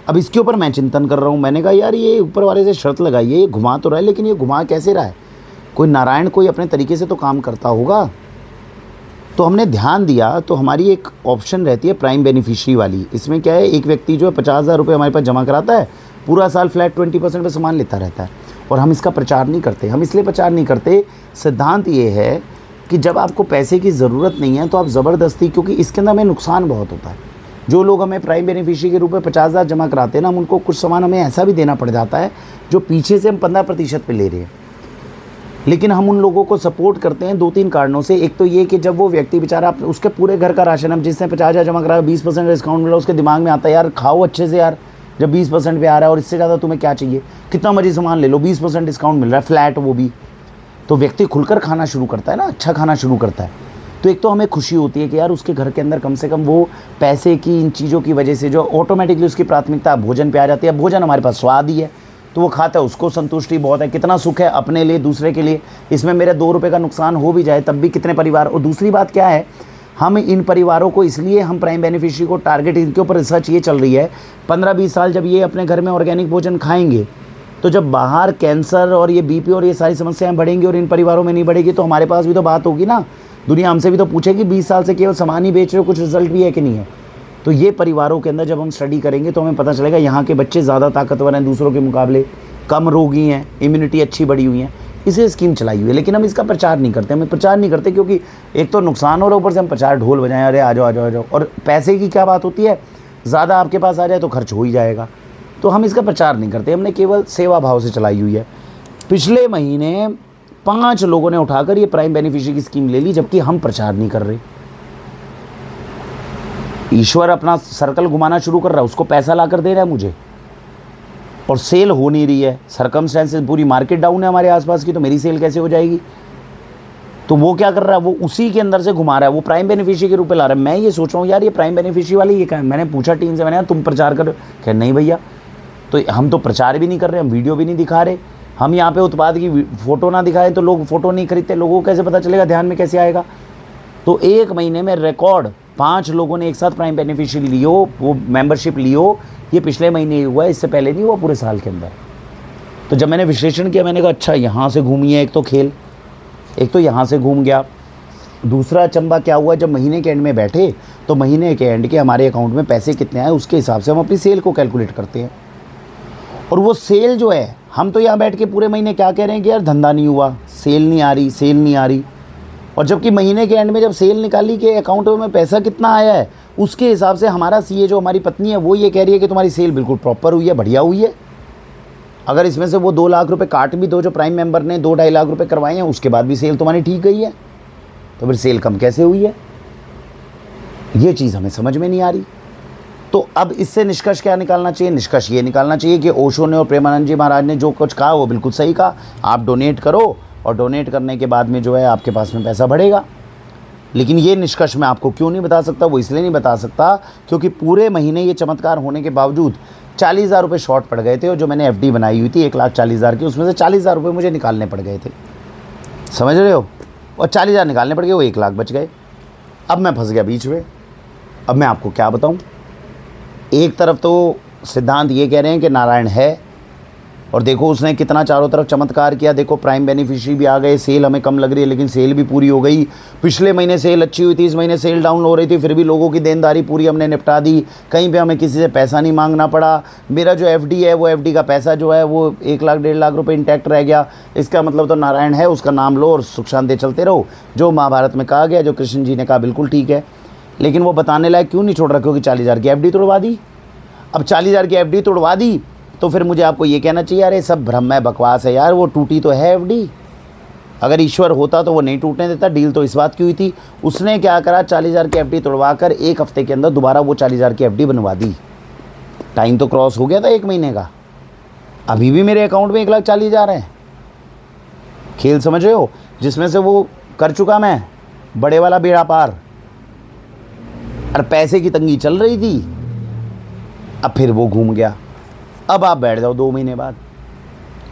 अब इसके ऊपर मैं चिंतन कर रहा हूँ। मैंने कहा यार ये ऊपर वाले से शर्त लगाई है, ये घुमा तो रहा है, लेकिन ये घुमा कैसे रहा है, कोई नारायण कोई अपने तरीके से तो काम करता होगा। तो हमने ध्यान दिया, तो हमारी एक ऑप्शन रहती है प्राइम बेनिफिशियरी वाली। इसमें क्या है, एक व्यक्ति जो है 50,000 रुपये हमारे पास जमा कराता है, पूरा साल फ्लैट 20% पे सामान लेता रहता है, और हम इसका प्रचार नहीं करते। हम इसलिए प्रचार नहीं करते, सिद्धांत ये है कि जब आपको पैसे की ज़रूरत नहीं है तो आप ज़बरदस्ती, क्योंकि इसके अंदर हमें नुकसान बहुत होता है। जो लोग हमें प्राइम बेनिफिशियरी के रूप में 50,000 जमा कराते हैं ना, हम उनको कुछ सामान हमें ऐसा भी देना पड़ जाता है जो पीछे से हम 15% पे ले रहे हैं। लेकिन हम उन लोगों को सपोर्ट करते हैं 2-3 कारणों से। एक तो ये कि जब वो व्यक्ति बेचारा उसके पूरे घर का राशन, हम जिसने 50,000 जमा कराया 20% डिस्काउंट मिला, उसके दिमाग में आता है यार खाओ अच्छे से यार, जब 20% पे आ रहा है और इससे ज़्यादा तुम्हें क्या चाहिए, कितना मर्जी सामान ले लो, 20% डिस्काउंट मिल रहा है, फ्लैट वो भी। तो व्यक्ति खुलकर खाना शुरू करता है ना, अच्छा खाना शुरू करता है। तो एक तो हमें खुशी होती है कि यार उसके घर के अंदर कम से कम वो पैसे की इन चीज़ों की वजह से जो ऑटोमेटिकली उसकी प्राथमिकता भोजन पे आ जाती है। भोजन हमारे पास स्वाद ही है तो वो खाता है, उसको संतुष्टि बहुत है। कितना सुख है अपने लिए, दूसरे के लिए। इसमें मेरे 2 रुपये का नुकसान हो भी जाए तब भी कितने परिवार। और दूसरी बात क्या है, हम इन परिवारों को इसलिए हम प्राइम बेनिफिशियरी को टारगेट, इनके ऊपर रिसर्च ये चल रही है, 15-20 साल जब ये अपने घर में ऑर्गेनिक भोजन खाएंगे तो जब बाहर कैंसर और ये बीपी और ये सारी समस्याएं बढ़ेंगी और इन परिवारों में नहीं बढ़ेगी, तो हमारे पास भी तो बात होगी ना, दुनिया हमसे भी तो पूछेगी 20 साल से केवल सामान ही बेच रहे हो, कुछ रिजल्ट भी है कि नहीं है। तो ये परिवारों के अंदर जब हम स्टडी करेंगे तो हमें पता चलेगा यहाँ के बच्चे ज़्यादा ताकतवर हैं दूसरों के मुकाबले, कम रोगी हैं, इम्यूनिटी अच्छी बढ़ी हुई है, इसे स्कीम चलाई हुई है। लेकिन हम इसका प्रचार नहीं करते, हमें प्रचार नहीं करते क्योंकि एक तो नुकसान हो रहा है, ऊपर से हम प्रचार ढोल बजाएं, अरे आ जाओ आ जाओ आ जाओ। और पैसे की क्या बात होती है, ज़्यादा आपके पास आ जाए तो खर्च हो ही जाएगा, तो हम इसका प्रचार नहीं करते। हमने केवल सेवा भाव से चलाई हुई है। पिछले महीने 5 लोगों ने उठाकर ये प्राइम बेनिफिशियरी की स्कीम ले ली, जबकि हम प्रचार नहीं कर रहे। ईश्वर अपना सर्कल घुमाना शुरू कर रहा है, उसको पैसा ला कर दे रहा है मुझे, और सेल हो नहीं रही है। सर्कमस्टेंसेस, पूरी मार्केट डाउन है हमारे आसपास की, तो मेरी सेल कैसे हो जाएगी। तो वो क्या कर रहा है, वो उसी के अंदर से घुमा रहा है, वो प्राइम बेनिफिशियरी के रूप में ला रहा है। मैं ये सोच रहा हूँ यार ये प्राइम बेनिफिशियरी वाली ये क्या है। मैंने पूछा टीम से, मैंने यार तुम प्रचार कर, कह नहीं भैया, तो हम तो प्रचार भी नहीं कर रहे, हम वीडियो भी नहीं दिखा रहे। हम यहाँ पे उत्पाद की फ़ोटो ना दिखाएं तो लोग फ़ोटो नहीं खरीदते, लोगों को कैसे पता चलेगा, ध्यान में कैसे आएगा। तो 1 महीने में रिकॉर्ड 5 लोगों ने एक साथ प्राइम बेनिफिशियरी लियो, वो मेंबरशिप लियो। ये पिछले महीने हुआ है, इससे पहले नहीं हुआ पूरे साल के अंदर। तो जब मैंने विश्लेषण किया, मैंने कहा अच्छा यहाँ से घूमी है एक तो खेल, एक तो यहाँ से घूम गया। दूसरा अचंबा क्या हुआ, जब महीने के एंड में बैठे तो महीने के एंड के हमारे अकाउंट में पैसे कितने आए उसके हिसाब से हम अपनी सेल को कैलकुलेट करते हैं। और वो सेल जो है, हम तो यहाँ बैठ के पूरे महीने क्या कह रहे हैं कि यार धंधा नहीं हुआ, सेल नहीं आ रही, सेल नहीं आ रही। और जबकि महीने के एंड में जब सेल निकाली कि अकाउंट में पैसा कितना आया है, उसके हिसाब से हमारा सीए जो हमारी पत्नी है वो ये कह रही है कि तुम्हारी सेल बिल्कुल प्रॉपर हुई है, बढ़िया हुई है। अगर इसमें से वो 2 लाख रुपए काट भी दो जो प्राइम मेंबर ने 2-2.5 लाख रुपए करवाए हैं, उसके बाद भी सेल तुम्हारी ठीक गई है, तो फिर सेल कम कैसे हुई है, ये चीज़ हमें समझ में नहीं आ रही। तो अब इससे निष्कर्ष क्या निकालना चाहिए, निष्कर्ष ये निकालना चाहिए कि ओशो ने और प्रेमानंद जी महाराज ने जो कुछ कहा वो बिल्कुल सही कहा। आप डोनेट करो और डोनेट करने के बाद में जो है आपके पास में पैसा बढ़ेगा। लेकिन ये निष्कर्ष मैं आपको क्यों नहीं बता सकता, वो इसलिए नहीं बता सकता क्योंकि पूरे महीने ये चमत्कार होने के बावजूद 40,000 रुपये शॉर्ट पड़ गए थे। और जो मैंने एफडी बनाई हुई थी 1,40,000 की, उसमें से 40,000 रुपये मुझे निकालने पड़ गए थे, समझ रहे हो। और 40,000 निकालने पड़ गए, वो 1 लाख बच गए। अब मैं फंस गया बीच में। अब मैं आपको क्या बताऊँ, एक तरफ तो सिद्धांत ये कह रहे हैं कि नारायण है, और देखो उसने कितना चारों तरफ चमत्कार किया। देखो प्राइम बेनिफिशियरी भी आ गए, सेल हमें कम लग रही है लेकिन सेल भी पूरी हो गई। पिछले महीने सेल अच्छी हुई थी, इस महीने सेल डाउन हो रही थी, फिर भी लोगों की देनदारी पूरी हमने निपटा दी। कहीं पे हमें किसी से पैसा नहीं मांगना पड़ा। मेरा जो एफडी है वो एफडी का पैसा जो है वो 1 लाख 1.5 लाख रुपये इंटैक्ट रह गया। इसका मतलब तो नारायण है, उसका नाम लो और सुख शांति चलते रहो। जो महाभारत में कहा गया, जो कृष्ण जी ने कहा, बिल्कुल ठीक है। लेकिन वो बताने लायक क्यों नहीं छोड़ रहा? क्योंकि 40,000 की एफडी तोड़वा दी। अब 40,000 की एफडी तोड़वा दी तो फिर मुझे आपको ये कहना चाहिए अरे सब भ्रम है, बकवास है यार, वो टूटी तो है एफडी। अगर ईश्वर होता तो वो नहीं टूटने देता। डील तो इस बात की हुई थी। उसने क्या करा, 40,000 की एफडी तोड़वा कर 1 हफ्ते के अंदर दोबारा वो 40,000 की एफडी बनवा दी। टाइम तो क्रॉस हो गया था 1 महीने का। अभी भी मेरे अकाउंट में 1,40,000 है। खेल समझ रहे हो? जिसमें से वो कर चुका मैं बड़े वाला बेड़ा पार। और पैसे की तंगी चल रही थी, अब फिर वो घूम गया। अब आप बैठ जाओ 2 महीने बाद।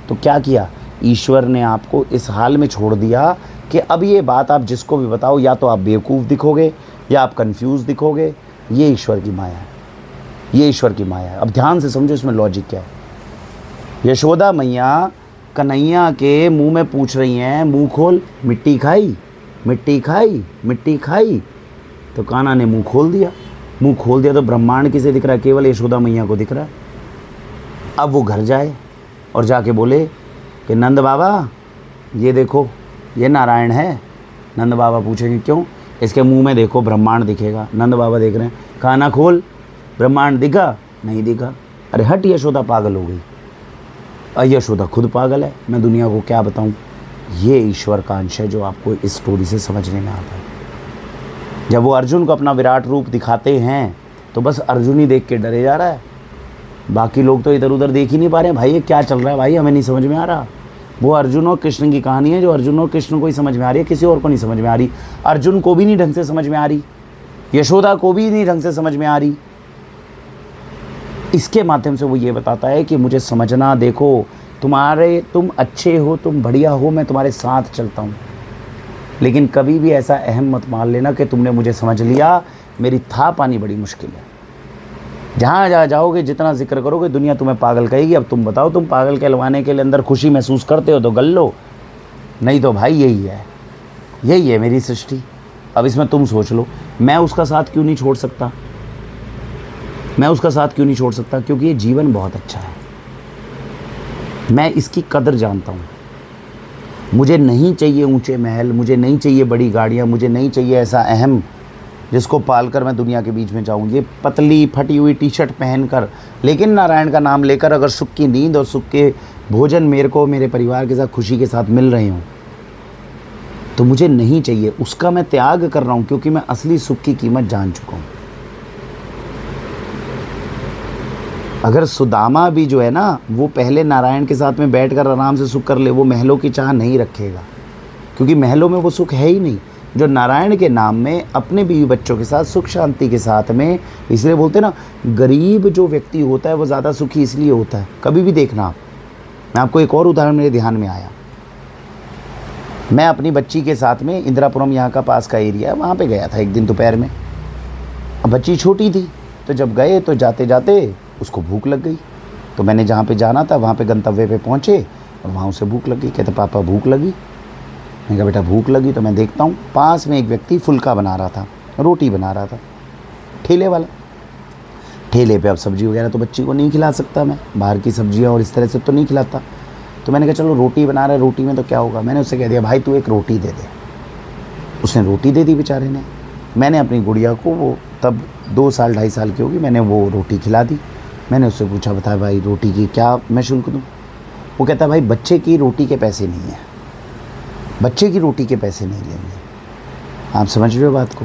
तो क्या किया? ईश्वर ने आपको इस हाल में छोड़ दिया कि अब ये बात आप जिसको भी बताओ या तो आप बेवकूफ़ दिखोगे या आप कंफ्यूज दिखोगे। ये ईश्वर की माया है, ये ईश्वर की माया है। अब ध्यान से समझो इसमें लॉजिक क्या है। यशोदा मैया कन्हैया के मुंह में पूछ रही हैं, मुंह खोल, मिट्टी खाई, मिट्टी खाई, मिट्टी खाई। तो कान्हा ने मुंह खोल दिया। मुंह खोल दिया तो ब्रह्मांड किसे दिख रहा है? केवल यशोदा मैया को दिख रहा है। अब वो घर जाए और जाके बोले कि नंद बाबा ये देखो, ये नारायण है। नंद बाबा पूछेंगे क्यों? इसके मुंह में देखो ब्रह्मांड दिखेगा। नंद बाबा देख रहे हैं, कान्हा खोल, ब्रह्मांड दिखा? नहीं दिखा। अरे हट, यशोदा पागल हो गई। यशोदा खुद पागल है, मैं दुनिया को क्या बताऊं। ये ईश्वर का अंश है जो आपको इस स्टोरी से समझने में आता है। जब वो अर्जुन को अपना विराट रूप दिखाते हैं तो बस अर्जुन ही देख के डरे जा रहा है, बाकी लोग तो इधर उधर देख ही नहीं पा रहे हैं। भाई ये क्या चल रहा है भाई, हमें नहीं समझ में आ रहा। वो अर्जुन और कृष्ण की कहानी है जो अर्जुन और कृष्ण को ही समझ में आ रही है, किसी और को नहीं समझ में आ रही। अर्जुन को भी नहीं ढंग से समझ में आ रही, यशोदा को भी नहीं ढंग से समझ में आ रही। इसके माध्यम से वो ये बताता है कि मुझे समझना, देखो तुम अच्छे हो, तुम बढ़िया हो, मैं तुम्हारे साथ चलता हूँ, लेकिन कभी भी ऐसा अहम मत मान लेना कि तुमने मुझे समझ लिया। मेरी था पानी बड़ी मुश्किल है। जहाँ जाओगे, जितना जिक्र करोगे, दुनिया तुम्हें पागल कहेगी। अब तुम बताओ, तुम पागल कहलवाने के लिए अंदर खुशी महसूस करते हो तो गल लो, नहीं तो भाई यही है मेरी सृष्टि। अब इसमें तुम सोच लो, मैं उसका साथ क्यों नहीं छोड़ सकता? मैं उसका साथ क्यों नहीं छोड़ सकता? क्योंकि ये जीवन बहुत अच्छा है, मैं इसकी कदर जानता हूँ। मुझे नहीं चाहिए ऊंचे महल, मुझे नहीं चाहिए बड़ी गाड़ियाँ, मुझे नहीं चाहिए ऐसा अहम जिसको पालकर मैं दुनिया के बीच में जाऊँ, ये पतली फटी हुई टी शर्ट पहनकर, लेकिन नारायण का नाम लेकर अगर सुख की नींद और सुख के भोजन मेरे को मेरे परिवार के साथ खुशी के साथ मिल रहे हों तो मुझे नहीं चाहिए। उसका मैं त्याग कर रहा हूँ क्योंकि मैं असली सुख की कीमत जान चुका हूँ। अगर सुदामा भी जो है ना, वो पहले नारायण के साथ में बैठकर आराम से सुख कर ले, वो महलों की चाह नहीं रखेगा, क्योंकि महलों में वो सुख है ही नहीं जो नारायण के नाम में अपने बीवी बच्चों के साथ सुख शांति के साथ में। इसलिए बोलते ना, गरीब जो व्यक्ति होता है वो ज़्यादा सुखी इसलिए होता है। कभी भी देखना आप, मैं आपको एक और उदाहरण मेरे ध्यान में आया। मैं अपनी बच्ची के साथ में इंदिरापुरम, यहाँ का पास का एरिया है, वहाँ पे गया था एक दिन दोपहर में। अब बच्ची छोटी थी, तो जब गए तो जाते जाते उसको भूख लग गई। तो मैंने जहाँ पे जाना था वहाँ पे गंतव्य पे पहुँचे और वहाँ उसे भूख लगी। कहते पापा भूख लगी। मैंने कहा बेटा भूख लगी तो मैं देखता हूँ। पास में एक व्यक्ति फुल्का बना रहा था, रोटी बना रहा था, ठेले वाला। ठेले पे अब सब्ज़ी वगैरह तो बच्ची को नहीं खिला सकता मैं, बाहर की सब्जियाँ और इस तरह से तो नहीं खिलाता। तो मैंने कहा चलो रोटी बना रहा है, रोटी में तो क्या होगा। मैंने उससे कह दिया भाई तू एक रोटी दे दे। उसने रोटी दे दी बेचारे ने। मैंने अपनी गुड़िया को, वो तब 2 साल 2.5 साल की होगी, मैंने वो रोटी खिला दी। मैंने उससे पूछा बता भाई रोटी की क्या मैं शुल्क दूँ? वो कहता भाई बच्चे की रोटी के पैसे नहीं हैं, बच्चे की रोटी के पैसे नहीं लेंगे। आप समझ रहे हो बात को?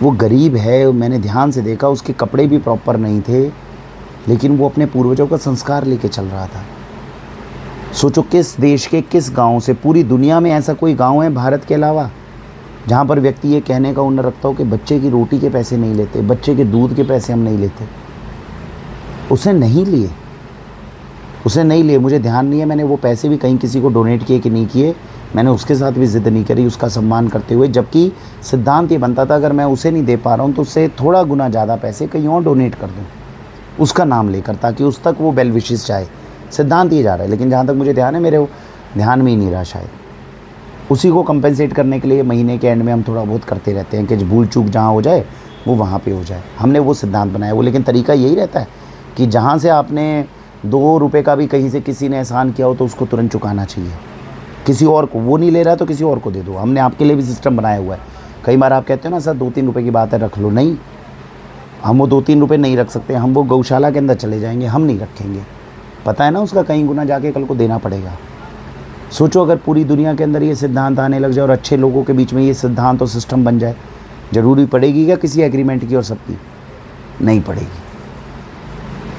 वो गरीब है, मैंने ध्यान से देखा, उसके कपड़े भी प्रॉपर नहीं थे, लेकिन वो अपने पूर्वजों का संस्कार लेके चल रहा था। सोचो किस देश के किस गांव से, पूरी दुनिया में ऐसा कोई गांव है भारत के अलावा जहाँ पर व्यक्ति ये कहने का हुनर रखता हो कि बच्चे की रोटी के पैसे नहीं लेते, बच्चे के दूध के पैसे हम नहीं लेते। उसने नहीं लिए, उसने नहीं लिए। मुझे ध्यान नहीं है मैंने वो पैसे भी कहीं किसी को डोनेट किए कि नहीं किए। मैंने उसके साथ भी ज़िद नहीं करी, उसका सम्मान करते हुए, जबकि सिद्धांत ये बनता था अगर मैं उसे नहीं दे पा रहा हूँ तो उससे थोड़ा गुना ज़्यादा पैसे कहीं और डोनेट कर दूँ उसका नाम लेकर, ताकि उस तक वो बेल विशेस जाए। सिद्धांत ये जा रहा है, लेकिन जहाँ तक मुझे ध्यान है मेरे वो ध्यान में ही नहीं रहा शायद। उसी को कंपेंसेट करने के लिए महीने के एंड में हम थोड़ा बहुत करते रहते हैं कि भूल चूक जहाँ हो जाए वो वहाँ पे हो जाए। हमने वो सिद्धांत बनाया वो, लेकिन तरीका यही रहता है कि जहाँ से आपने 2 रुपये का भी कहीं से किसी ने एहसान किया हो तो उसको तुरंत चुकाना चाहिए। किसी और को, वो नहीं ले रहा तो किसी और को दे दो। हमने आपके लिए भी सिस्टम बनाया हुआ है। कई बार आप कहते हो ना सर 2-3 रुपये की बात है रख लो, नहीं, हम वो 2-3 रुपये नहीं रख सकते। हम वो गौशाला के अंदर चले जाएंगे, हम नहीं रखेंगे। पता है ना उसका कहीं गुना जाके कल को देना पड़ेगा। सोचो अगर पूरी दुनिया के अंदर ये सिद्धांत आने लग जाए और अच्छे लोगों के बीच में ये सिद्धांत और सिस्टम बन जाए, ज़रूरी पड़ेगी क्या किसी एग्रीमेंट की और सबकी? नहीं पड़ेगी।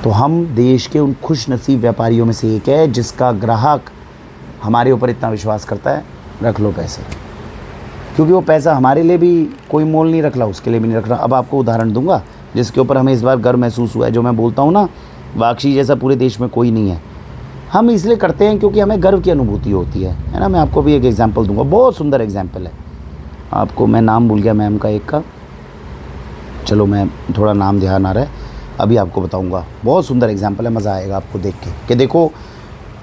तो हम देश के उन खुश नसीब व्यापारियों में से एक है जिसका ग्राहक हमारे ऊपर इतना विश्वास करता है, रख लो पैसे, क्योंकि वो पैसा हमारे लिए भी कोई मोल नहीं रख रहा, उसके लिए भी नहीं रख रहा। अब आपको उदाहरण दूंगा जिसके ऊपर हमें इस बार गर्व महसूस हुआ है। जो मैं बोलता हूँ ना, वाक्षी जैसा पूरे देश में कोई नहीं है। हम इसलिए करते हैं क्योंकि हमें गर्व की अनुभूति होती है ना। मैं आपको भी एक एग्जांपल दूंगा, बहुत सुंदर एग्जांपल है। आपको मैं नाम भूल गया मैम का, एक का, चलो मैं थोड़ा नाम ध्यान आ रहा है, अभी आपको बताऊंगा। बहुत सुंदर एग्जांपल है, मज़ा आएगा आपको देख के कि देखो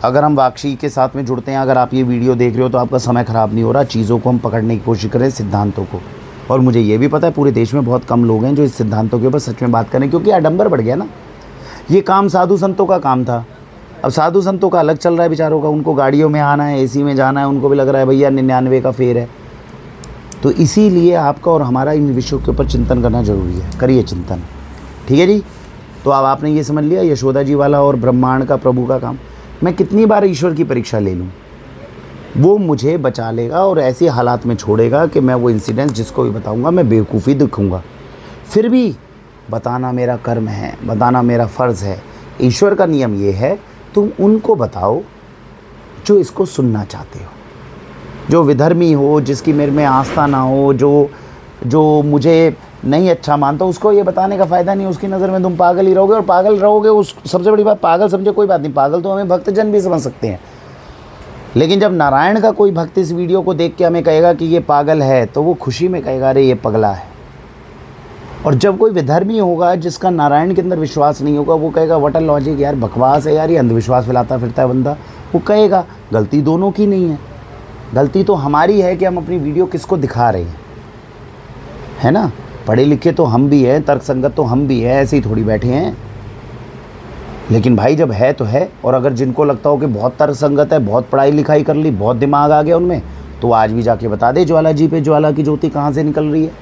अगर हम वाक्षी के साथ में जुड़ते हैं, अगर आप ये वीडियो देख रहे हो तो आपका समय ख़राब नहीं हो रहा। चीज़ों को हम पकड़ने की कोशिश करें, सिद्धांतों को। और मुझे ये भी पता है पूरे देश में बहुत कम लोग हैं जो इस सिद्धांतों के ऊपर सच में बात करें, क्योंकि आडंबर बढ़ गया ना। ये काम साधु संतों का काम था, अब साधु संतों का अलग चल रहा है बेचारों का। उनको गाड़ियों में आना है, एसी में जाना है, उनको भी लग रहा है भैया 99 का फेर है। तो इसीलिए आपका और हमारा इन विषयों के ऊपर चिंतन करना ज़रूरी है। करिए चिंतन, ठीक है जी। तो अब आपने ये समझ लिया यशोदा जी वाला और ब्रह्मांड का प्रभु का काम। मैं कितनी बार ईश्वर की परीक्षा ले लूँ, वो मुझे बचा लेगा और ऐसे हालात में छोड़ेगा कि मैं वो इंसिडेंट्स जिसको भी बताऊंगा मैं बेवकूफ़ी दिखूंगा। फिर भी बताना मेरा कर्म है, बताना मेरा फ़र्ज़ है। ईश्वर का नियम ये है, तुम उनको बताओ जो इसको सुनना चाहते हो, जो विधर्मी हो, जिसकी मेरे में आस्था ना हो, जो मुझे नहीं अच्छा मानता, उसको ये बताने का फ़ायदा नहीं। उसकी नज़र में तुम पागल ही रहोगे, और पागल रहोगे उस सबसे बड़ी बात, पागल समझे कोई बात नहीं, पागल तो हमें भक्तजन भी समझ सकते हैं। लेकिन जब नारायण का कोई भक्त इस वीडियो को देख के हमें कहेगा कि ये पागल है, तो वो खुशी में कहेगा अरे ये पगला है। और जब कोई विधर्मी होगा जिसका नारायण के अंदर विश्वास नहीं होगा, वो कहेगा व्हाट अ लॉजिक, यार बकवास है यार, ये अंधविश्वास फैलाता फिरता है बंदा। वो कहेगा गलती दोनों की नहीं है, गलती तो हमारी है कि हम अपनी वीडियो किसको दिखा रहे हैं, है ना। पढ़े लिखे तो हम भी हैं, तर्कसंगत तो हम भी हैं, ऐसे ही थोड़ी बैठे हैं। लेकिन भाई जब है तो है। और अगर जिनको लगता हो कि बहुत तर्कसंगत है, बहुत पढ़ाई लिखाई कर ली, बहुत दिमाग आ गया उनमें, तो आज भी जाके बता दे ज्वाला जी पे ज्वाला की ज्योति कहाँ से निकल रही है।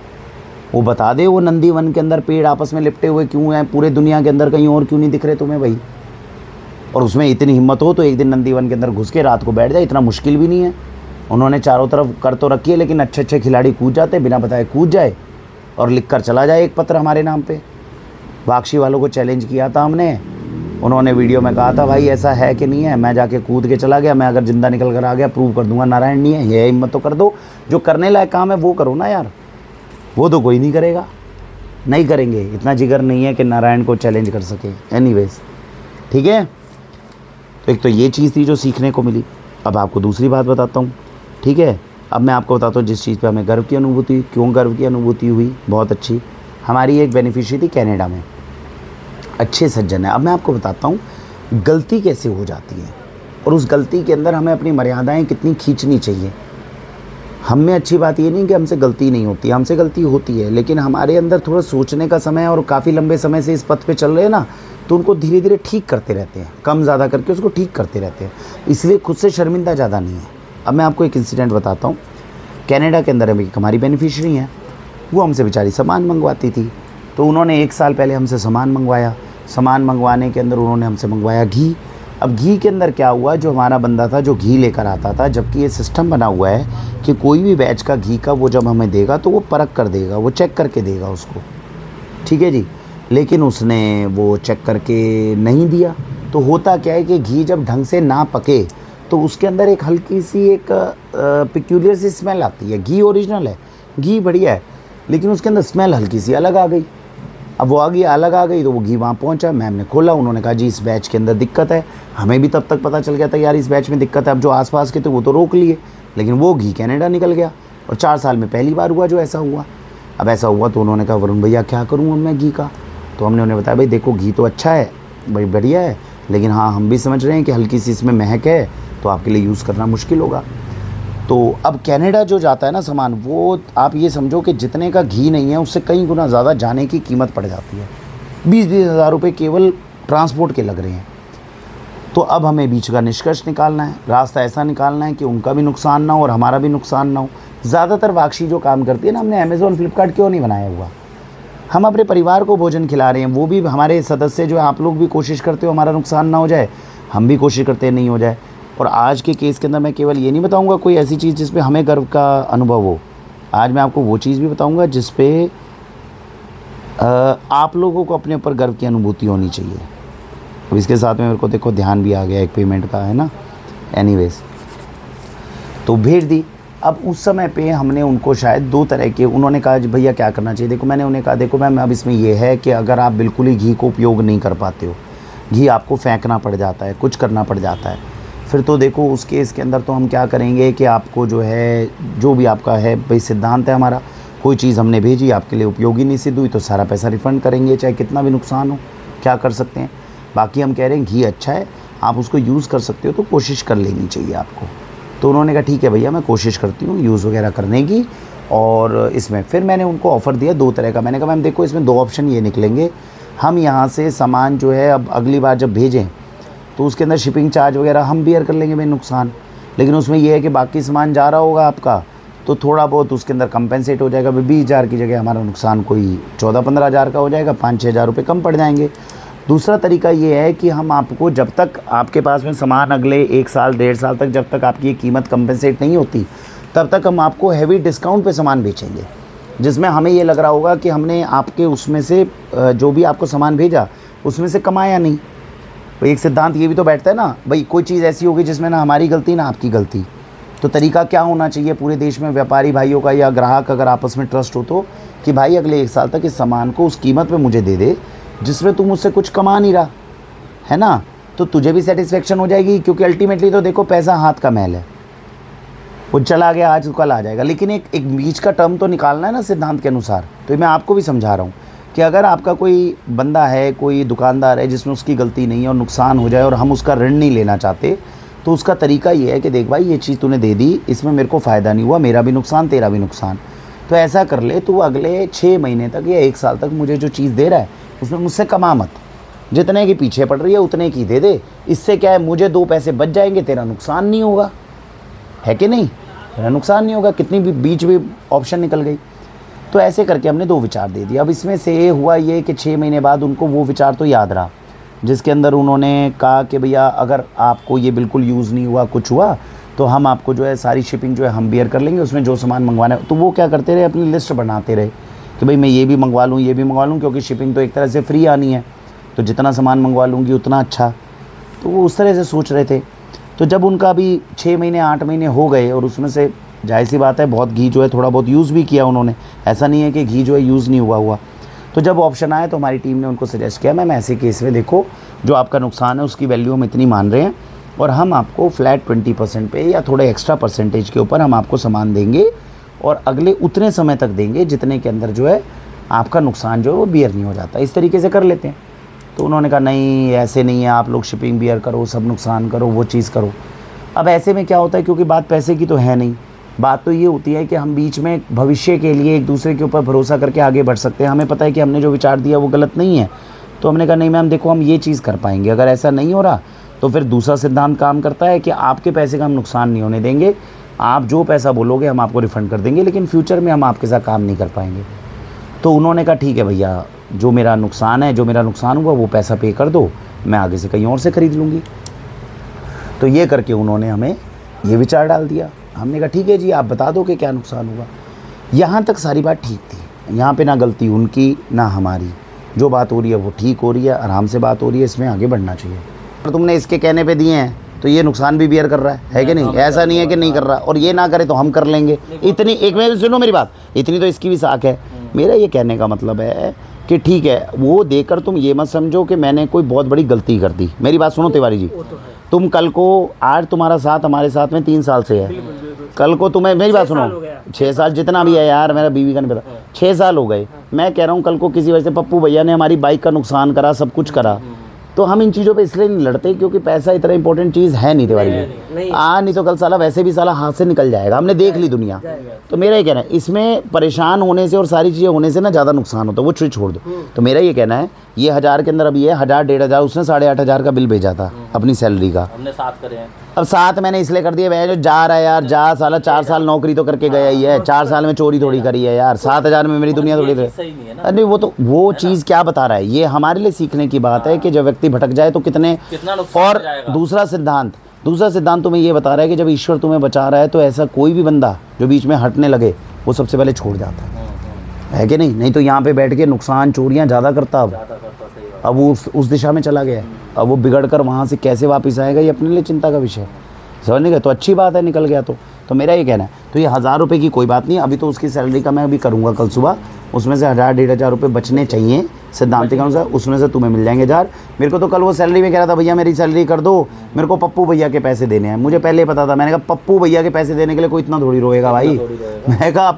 वो बता दे वो नंदी वन के अंदर पेड़ आपस में लिपटे हुए क्यों हैं, पूरे दुनिया के अंदर कहीं और क्यों नहीं दिख रहे तुम्हें भाई। और उसमें इतनी हिम्मत हो तो एक दिन नंदी वन के अंदर घुस के रात को बैठ जाए, इतना मुश्किल भी नहीं है। उन्होंने चारों तरफ कर तो रखी है, लेकिन अच्छे अच्छे खिलाड़ी कूद जाते, बिना बताए कूद जाए और लिख कर चला जाए एक पत्र हमारे नाम पे। वाक्षी वालों को चैलेंज किया था हमने, उन्होंने वीडियो में कहा था भाई ऐसा है कि नहीं है, मैं जाके कूद के चला गया, मैं अगर जिंदा निकल कर आ गया प्रूव कर दूंगा नारायण नहीं है। ये हिम्मत तो कर दो, जो करने लायक काम है वो करो ना यार। वो तो कोई नहीं करेगा, नहीं करेंगे, इतना जिगर नहीं है कि नारायण को चैलेंज कर सके। एनीवेज ठीक है, तो एक तो ये चीज़ थी जो सीखने को मिली। अब आपको दूसरी बात बताता हूँ, ठीक है। अब मैं आपको बताता हूँ जिस चीज़ पे हमें गर्व की अनुभूति, क्यों गर्व की अनुभूति हुई, बहुत अच्छी। हमारी एक बेनिफिशियरी थी कनाडा में, अच्छे सज्जन है। अब मैं आपको बताता हूँ गलती कैसे हो जाती है और उस गलती के अंदर हमें अपनी मर्यादाएं कितनी खींचनी चाहिए। हम में अच्छी बात ये नहीं कि हमसे गलती नहीं होती, हमसे गलती होती है, लेकिन हमारे अंदर थोड़ा सोचने का समय, और काफ़ी लंबे समय से इस पथ पे चल रहे हैं ना, तो उनको धीरे धीरे ठीक करते रहते हैं, कम ज़्यादा करके उसको ठीक करते रहते हैं, इसलिए खुद से शर्मिंदा ज़्यादा नहीं है। अब मैं आपको एक इंसिडेंट बताता हूँ। कनाडा के अंदर हमारी बेनिफिशियरी हैं, वो हमसे बेचारी सामान मंगवाती थी। तो उन्होंने 1 साल पहले हमसे सामान मंगवाया। सामान मंगवाने के अंदर उन्होंने हमसे मंगवाया घी। अब घी के अंदर क्या हुआ, जो हमारा बंदा था जो घी लेकर आता था, जबकि ये सिस्टम बना हुआ है कि कोई भी बैच का घी का वो जब हमें देगा तो वो परख कर देगा, वो चेक करके देगा उसको, ठीक है जी। लेकिन उसने वो चेक करके नहीं दिया। तो होता क्या है कि घी जब ढंग से ना पके तो उसके अंदर एक हल्की सी एक पिक्यूलियर सी स्मेल आती है। घी ओरिजिनल है, घी बढ़िया है, लेकिन उसके अंदर स्मेल हल्की सी अलग आ गई। अब वो अलग आ गई तो वो घी वहाँ पहुँचा, मैम ने खोला, उन्होंने कहा जी इस बैच के अंदर दिक्कत है। हमें भी तब तक पता चल गया था यार इस बैच में दिक्कत है। अब जो आसपास के थे वो तो रोक लिए, लेकिन वो घी कनाडा निकल गया। और 4 साल में पहली बार हुआ जो ऐसा हुआ। अब ऐसा हुआ तो उन्होंने कहा वरुण भैया क्या करूँ अब मैं घी का। तो हमने उन्हें बताया भाई देखो घी तो अच्छा है, बड़ी बढ़िया है, लेकिन हाँ, हम भी समझ रहे हैं कि हल्की सी इसमें महक है तो आपके लिए यूज़ करना मुश्किल होगा। तो अब कनाडा जो जाता है ना सामान, वो आप ये समझो कि जितने का घी नहीं है उससे कई गुना ज़्यादा जाने की कीमत पड़ जाती है। 20-20 हज़ार रुपये केवल ट्रांसपोर्ट के लग रहे हैं। तो अब हमें बीच का निष्कर्ष निकालना है, रास्ता ऐसा निकालना है कि उनका भी नुकसान ना हो और हमारा भी नुकसान ना हो। ज़्यादातर वाक्षी जो काम करती है ना, हमने अमेज़ॉन फ्लिपकार्ट क्यों नहीं बनाया हुआ? हम अपने परिवार को भोजन खिला रहे हैं, वो भी हमारे सदस्य जो है, आप लोग भी कोशिश करते हो हमारा नुकसान ना हो जाए, हम भी कोशिश करते हैं नहीं हो जाए। और आज के केस के अंदर मैं केवल ये नहीं बताऊंगा कोई ऐसी चीज़ जिस पे हमें गर्व का अनुभव हो। आज मैं आपको वो चीज़ भी बताऊंगा जिस पे आप लोगों को अपने ऊपर गर्व की अनुभूति होनी चाहिए। अब इसके साथ में मेरे को देखो ध्यान भी आ गया एक पेमेंट का, है ना। एनीवेज, तो भेज दी। अब उस समय पे हमने उनको शायद 2 तरह के, उन्होंने कहा भैया क्या करना चाहिए। देखो मैंने उन्हें कहा देखो मैम अब इसमें ये है कि अगर आप बिल्कुल ही घी को उपयोग नहीं कर पाते हो, घी आपको फेंकना पड़ जाता है, कुछ करना पड़ जाता है, फिर तो देखो उस केस के अंदर तो हम क्या करेंगे कि आपको जो है, जो भी आपका है भाई सिद्धांत है हमारा, कोई चीज़ हमने भेजी आपके लिए उपयोगी नहीं सिद्ध हुई तो सारा पैसा रिफ़ंड करेंगे, चाहे कितना भी नुकसान हो, क्या कर सकते हैं। बाकी हम कह रहे हैं घी अच्छा है, आप उसको यूज़ कर सकते हो तो कोशिश कर लेनी चाहिए आपको। तो उन्होंने कहा ठीक है भैया मैं कोशिश करती हूँ यूज़ वगैरह करने की। और इसमें फिर मैंने उनको ऑफ़र दिया 2 तरह का। मैंने कहा मैम देखो इसमें 2 ऑप्शन ये निकलेंगे, हम यहाँ से सामान जो है अब अगली बार जब भेजें तो उसके अंदर शिपिंग चार्ज वगैरह हम बियर कर लेंगे भाई नुकसान, लेकिन उसमें यह है कि बाकी सामान जा रहा होगा आपका तो थोड़ा बहुत उसके अंदर कंपेंसेट हो जाएगा। 20,000 की जगह हमारा नुकसान कोई 14-15 हज़ार का हो जाएगा, 5-6 हज़ार रुपये कम पड़ जाएंगे। दूसरा तरीका ये है कि हम आपको जब तक आपके पास में सामान अगले 1 साल 1.5 साल तक जब तक आपकी ये कीमत कंपेंसेट नहीं होती तब तक हम आपको हैवी डिस्काउंट पे सामान बेचेंगे, जिसमें हमें ये लग रहा होगा कि हमने आपके उसमें से जो भी आपको सामान भेजा उसमें से कमाया नहीं। तो एक सिद्धांत ये भी तो बैठता है ना भाई, कोई चीज़ ऐसी होगी जिसमें ना हमारी गलती ना आपकी गलती। तो तरीका क्या होना चाहिए पूरे देश में व्यापारी भाइयों का या ग्राहक अगर आपस में ट्रस्ट हो तो, कि भाई अगले 1 साल तक इस सामान को उस कीमत पे मुझे दे दे जिसमें तू मुझसे कुछ कमा नहीं रहा है ना, तो तुझे भी सेटिस्फेक्शन हो जाएगी। क्योंकि अल्टीमेटली तो देखो पैसा हाथ का मैल है, वो चला गया आज कल आ जाएगा, लेकिन एक बीच का टर्म तो निकालना है ना सिद्धांत के अनुसार। तो मैं आपको भी समझा रहा हूँ कि अगर आपका कोई बंदा है, कोई दुकानदार है जिसमें उसकी गलती नहीं है और नुकसान हो जाए और हम उसका ऋण नहीं लेना चाहते, तो उसका तरीका ये है कि देख भाई ये चीज़ तूने दे दी, इसमें मेरे को फ़ायदा नहीं हुआ, मेरा भी नुकसान तेरा भी नुकसान, तो ऐसा कर ले तू अगले 6 महीने तक या 1 साल तक मुझे जो चीज़ दे रहा है उसमें मुझसे कमा मत, जितने की पीछे पड़ रही है उतने की दे दे। इससे क्या है, मुझे 2 पैसे बच जाएंगे, तेरा नुकसान नहीं होगा, है कि नहीं, तेरा नुकसान नहीं होगा। कितनी भी बीच में ऑप्शन निकल गई। तो ऐसे करके हमने 2 विचार दे दिए। अब इसमें से हुआ ये कि 6 महीने बाद उनको वो विचार तो याद रहा जिसके अंदर उन्होंने कहा कि भैया अगर आपको ये बिल्कुल यूज़ नहीं हुआ, कुछ हुआ तो हम आपको जो है सारी शिपिंग जो है हम बियर कर लेंगे, उसमें जो सामान मंगवाना है। तो वो क्या करते रहे, अपनी लिस्ट बनाते रहे कि भाई मैं ये भी मंगवा लूँ, ये भी मंगवा लूँ, क्योंकि शिपिंग तो एक तरह से फ्री आनी है, तो जितना सामान मंगवा लूँगी उतना अच्छा। तो वो उस तरह से सोच रहे थे। तो जब उनका अभी 6 महीने 8 महीने हो गए और उसमें से जाहिर सी बात है बहुत घी जो है थोड़ा बहुत यूज़ भी किया उन्होंने, ऐसा नहीं है कि घी जो है यूज़ नहीं हुआ। तो जब ऑप्शन आया तो हमारी टीम ने उनको सजेस्ट किया मैम ऐसे केस में देखो जो आपका नुकसान है उसकी वैल्यू हम इतनी मान रहे हैं और हम आपको फ्लैट 20% पे या थोड़े एक्स्ट्रा परसेंटेज के ऊपर हम आपको सामान देंगे और अगले उतने समय तक देंगे जितने के अंदर जो है आपका नुकसान जो है वो बियर नहीं हो जाता। इस तरीके से कर लेते हैं। तो उन्होंने कहा नहीं ऐसे नहीं है, आप लोग शिपिंग बियर करो, सब नुकसान करो, वो चीज़ करो। अब ऐसे में क्या होता है, क्योंकि बात पैसे की तो है नहीं, बात तो ये होती है कि हम बीच में भविष्य के लिए एक दूसरे के ऊपर भरोसा करके आगे बढ़ सकते हैं। हमें पता है कि हमने जो विचार दिया वो गलत नहीं है, तो हमने कहा नहीं मैम देखो हम ये चीज़ कर पाएंगे। अगर ऐसा नहीं हो रहा तो फिर दूसरा सिद्धांत काम करता है कि आपके पैसे का हम नुकसान नहीं होने देंगे, आप जो पैसा बोलोगे हम आपको रिफ़ंड कर देंगे, लेकिन फ्यूचर में हम आपके साथ काम नहीं कर पाएंगे। तो उन्होंने कहा ठीक है भैया, जो मेरा नुकसान है, जो मेरा नुकसान हुआ वो पैसा पे कर दो, मैं आगे से कहीं और से ख़रीद लूँगी। तो ये करके उन्होंने हमें ये विचार डाल दिया। हमने कहा ठीक है जी, आप बता दो कि क्या नुकसान हुआ। यहाँ तक सारी बात ठीक थी, यहाँ पे ना गलती उनकी ना हमारी, जो बात हो रही है वो ठीक हो रही है, आराम से बात हो रही है, इसमें आगे बढ़ना चाहिए। और तुमने इसके कहने पे दिए हैं तो ये नुकसान भी बियर कर रहा है कि नहीं, ऐसा नहीं है कि नहीं कर रहा, और ये ना करे तो हम कर लेंगे। इतनी एक मिनट सुनो मेरी बात, इतनी तो इसकी भी साख है। मेरा ये कहने का मतलब है कि ठीक है, वो देकर तुम ये मत समझो कि मैंने कोई बहुत बड़ी गलती कर दी। मेरी बात सुनो तिवारी जी, तुम कल को, आज तुम्हारा साथ हमारे साथ में 3 साल से है, कल को तुम्हें, मेरी बात सुनो, 6 साल जितना भी है यार, मेरा बीवी का नहीं पता, 6 साल हो गए। मैं कह रहा हूँ कल को किसी वजह से पप्पू भैया ने हमारी बाइक का नुकसान करा, सब कुछ करा, तो हम इन चीज़ों पे इसलिए नहीं लड़ते क्योंकि पैसा इतना इंपॉर्टेंट चीज़ है नहीं दिवाली में। नहीं तो कल साला वैसे भी साला हाथ से निकल जाएगा, हमने देख ली दुनिया। तो मेरा ये कहना है इसमें परेशान होने से और सारी चीज़ें होने से ना ज़्यादा नुकसान होता है, वो चीज़ छोड़ दो। तो मेरा ये कहना है ये 1000 के अंदर अभी है 1000 1500, उसने 8500 का बिल भेजा था अपनी सैलरी का, हमने 7 करे हैं। अब 7 मैंने इसलिए कर दिया, मैं जो जा रहा है यार जा साला 4 साल नौकरी तो करके गया ही है, 4 साल में चोरी थोड़ी करी है यार, 7000 में मेरी दुनिया थोड़ी रही। अरे वो तो वो चीज़ क्या बता रहा है, ये हमारे लिए सीखने की बात है कि जब व्यक्ति भटक जाए तो कितना और दूसरा सिद्धांत तुम्हें ये बता रहा है कि जब ईश्वर तुम्हें बचा रहा है तो ऐसा कोई भी बंदा जो बीच में हटने लगे वो सबसे पहले छोड़ जाता है कि नहीं तो यहाँ पे बैठ के नुकसान चोरियाँ ज़्यादा करता, अब वो उस दिशा में चला गया, अब वो बिगड़ कर वहाँ से कैसे वापस आएगा ये अपने लिए चिंता का विषय है, समझने गए। तो अच्छी बात है निकल गया तो मेरा ये कहना है तो ये 1000 रुपये की कोई बात नहीं, अभी तो उसकी सैलरी का मैं अभी करूँगा कल सुबह, उसमें से 1000 1500 रुपये बचने चाहिए सिद्धांत के अनुसार, उसमें से तुम्हें मिल जाएंगे 1000। मेरे को तो कल वो सैलरी में कह रहा था भैया मेरी सैलरी कर दो, मेरे को पप्पू भैया के पैसे देने हैं, मुझे पहले पता था, मैंने कहा पप्पू भैया के पैसे देने के लिए कोई इतना थोड़ी रोएगा भाई, मैं कहा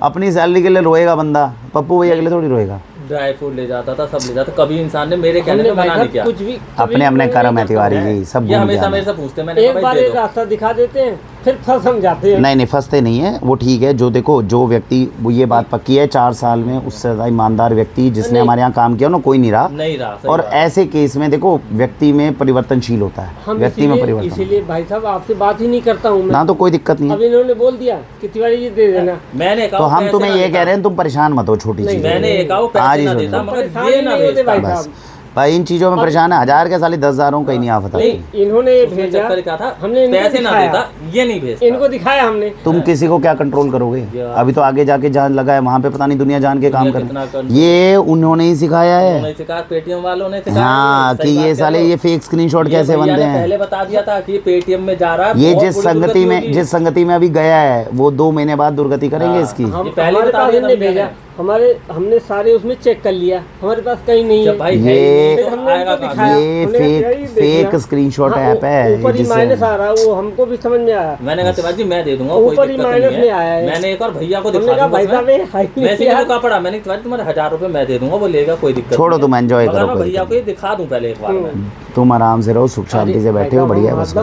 अपनी सैलरी के लिए रोएगा बंदा, पप्पू भैया के लिए थोड़ी रोएगा। ड्राई फ्रूट ले जाता था, सब ले जाता, कभी इंसान ने मेरे कहने पे मना नहीं किया, कुछ भी अपने अपने कर्म है तिवारी जी, सब ये हमेशा मेरे से पूछते, मैंने एक बार एक रास्ता दिखा देते हैं फिर फंस हम जाते हैं। नहीं फंसते नहीं है वो, ठीक है। जो देखो जो व्यक्ति वो ये बात पक्की है 4 साल में उससे ज़्यादा ईमानदार व्यक्ति जिसने हमारे यहाँ काम किया ना कोई नहीं रहा, और ऐसे केस में देखो व्यक्ति में परिवर्तनशील होता है, व्यक्ति में परिवर्तन। इसीलिए भाई साहब आपसे बात ही नहीं करता हूँ ना, तो कोई दिक्कत नहीं है। अब इन्होंने बोल दिया कि तिवारी जी दे देना, मैंने तो हम तुम्हें ये कह रहे हैं तुम परेशान मत हो छोटी चीज, भाई इन चीज़ों में परेशान है, 1000 के साले 10,000 कहीं नहीं आफत आती। इन्होंने भेजा था, हमने पैसे ना देता, ये नहीं भेजता, इनको दिखाया हमने। तुम किसी को क्या कंट्रोल करोगे, अभी तो आगे जाके जान लगा है वहाँ पे पता नहीं दुनिया जान के काम कर, ये उन्होंने ही सिखाया है, पेटीएम वालों ने सिखाया हाँ कि ये साले ये फेक स्क्रीनशॉट कैसे बनते हैं, पहले बता दिया था कि पेटीएम में जा रहा है, ये जिस संगति में अभी गया है वो 2 महीने बाद दुर्गति करेंगे इसकी। पहले बता दिया भेजा हमने सारे उसमें चेक कर लिया, हमारे पास कहीं नहीं है भाई, ये फेक स्क्रीनशॉट ऐप है, ऊपर ही माइनस आ रहा है, वो हमको भी समझ में आया। मैंने कहा शिवाजी मैं दे दूंगा, ऊपर ही माइनस में आया है, मैंने एक और भैया को दिखा दूंगा पड़ा, मैंने शिवाजी तुम्हारे 1000 रुपए मैं दे दूंगा, वो लेगा कोई दिक्कत, छोड़ो तुम एंजॉय करो, भैया को ये दिखा दूं पहले एक बार, तुम आराम से रहो, सुख शांति से बैठे हो, बढ़िया बस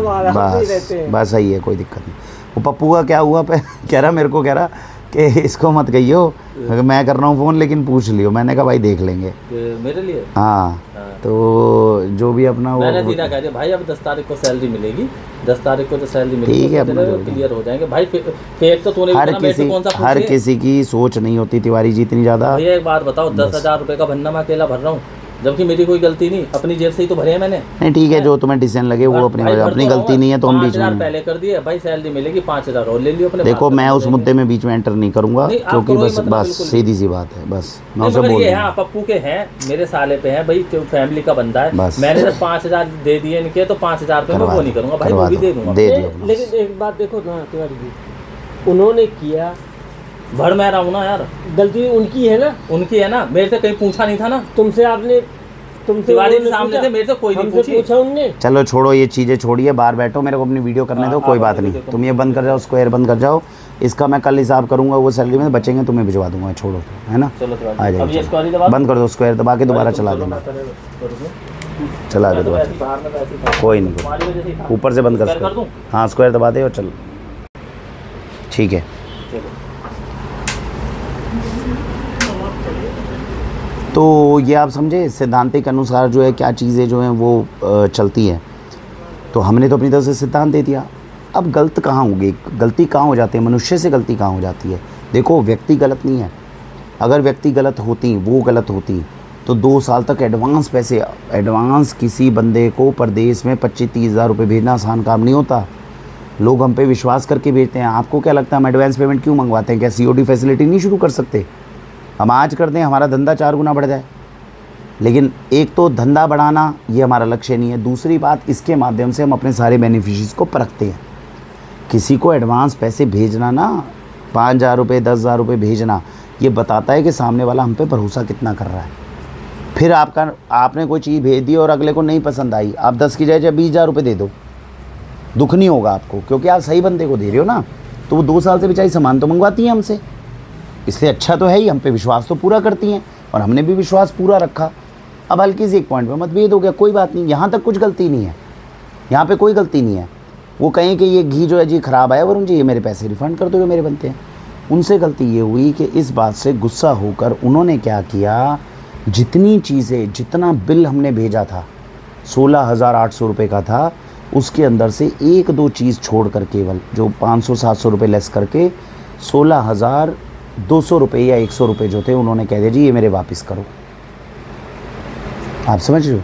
सही है, कोई दिक्कत नहीं। वो पप्पू का क्या हुआ कह रहा मेरे को, कह रहा कि इसको मत कहियो, मैं कर रहा हूँ फ़ोन लेकिन पूछ लियो, मैंने कहा भाई देख लेंगे मेरे लिए, हाँ तो जो भी अपना वो मैंने सीधा कह दिया भाई अब 10 तारीख को सैलरी मिलेगी, 10 तारीख को तो सैलरी मिलेगी, ठीक है अपना क्लियर हो जाएंगे भाई। फेक तो तूने हर किसी की सोच नहीं होती तिवारी जी इतनी ज़्यादा। भैया एक बात बताओ, 10,000 रुपये का भरना मैं अकेला भर रहा हूँ, जबकि मेरी कोई गलती नहीं, अपनी जेब से ही तो भरे हैं मैंने। नहीं ठीक है, जो तुम्हें डिसीजन लगे वो अपनी गलती नहीं है, तो हम बीच में पहले कर दिए भाई, सैलरी मिलेगी 5,000 और ले लियो अपने। देखो मैं उस मुद्दे में बीच में एंटर नहीं करूंगा क्योंकि बस सीधी सी बात है, बस मैं उसे बोल रहा हूं पप्पू के हैं, मेरे साले पे हैं भाई, फैमिली का बंदा है, मैंने जब 5,000 दे दिए इनके तो 5,000 रुपये मैं वो नहीं करूंगा भाई, वो भी दे दूंगा। लेकिन एक बात देखो ना तिवारी जी, उन्होंने किया भर मैं रहा हूँ ना यार, गलती उनकी है ना, उनकी है ना, मेरे से कहीं पूछा नहीं था ना, तुमसे आपने तिवारी के सामने से मेरे से कोई नहीं पूछा उनने। चलो छोड़ो ये चीज़ें, छोड़िए बाहर बैठो, मेरे को अपनी वीडियो करने दो, कोई बात नहीं, तुम ये बंद कर जाओ, स्क्वायर बंद कर जाओ, इसका मैं कल हिसाब करूंगा, वो सैलरी में बचेंगे तुम्हें भिजवा दूंगा, छोड़ो है ना, आ जाओ बंद कर दो, स्क्वायर दबा के दोबारा चला देना, चला दे दोबारा, कोई नहीं, ऊपर से बंद कर, हाँ स्क्वायर दबा दे और चलो, ठीक है। तो ये आप समझे सिद्धांतिक अनुसार जो है क्या चीज़ें जो हैं वो चलती हैं, तो हमने तो अपनी तरफ से सिद्धांत दे दिया। अब गलत कहाँ होगी, गलती कहाँ हो जाती है, मनुष्य से गलती कहाँ हो जाती है। देखो व्यक्ति गलत नहीं है, अगर व्यक्ति गलत होती, वो गलत होती तो 2 साल तक एडवांस पैसे, एडवांस किसी बंदे को परदेश में 25-30 हज़ार रुपये भेजना आसान काम नहीं होता। लोग हम पे विश्वास करके भेजते हैं। आपको क्या लगता है हम एडवांस पेमेंट क्यों मंगवाते हैं? क्या COD फैसिलिटी नहीं शुरू कर सकते? हम आज कर दें, हमारा धंधा 4 गुना बढ़ जाए। लेकिन एक तो धंधा बढ़ाना ये हमारा लक्ष्य नहीं है, दूसरी बात इसके माध्यम से हम अपने सारे बेनिफिशियरीज को परखते हैं। किसी को एडवांस पैसे भेजना ना, 5,000 रुपये 10,000 रुपये भेजना, ये बताता है कि सामने वाला हम पे भरोसा कितना कर रहा है। फिर आपने कोई चीज़ भेज दी और अगले को नहीं पसंद आई, आप 10 की जगह 20,000 रुपये दे दो, दुख नहीं होगा आपको, क्योंकि आप सही बंदे को दे रहे हो ना। तो वो 2 साल से बेचारी सामान तो मंगवाती हैं हमसे, इसलिए अच्छा तो है ही, हम पे विश्वास तो पूरा करती हैं और हमने भी विश्वास पूरा रखा। अब हल्की सी एक पॉइंट पे मतभेद हो गया, कोई बात नहीं, यहाँ तक कुछ गलती नहीं है, यहाँ पे कोई गलती नहीं है। वो कहें कि ये घी जो है जी ख़राब आया वरुण जी, ये मेरे पैसे रिफ़ंड कर दो जो मेरे बनते हैं। उनसे गलती ये हुई कि इस बात से गुस्सा होकर उन्होंने क्या किया, जितनी चीज़ें, जितना बिल हमने भेजा था 16,800 रुपये का था, उसके अंदर से 1-2 चीज़ छोड़ कर केवल जो 500-700 रुपये लेस करके 16,200 रुपये या 100 रुपये जो थे उन्होंने कह दिया जी ये मेरे वापस करो। आप समझ रहे हो?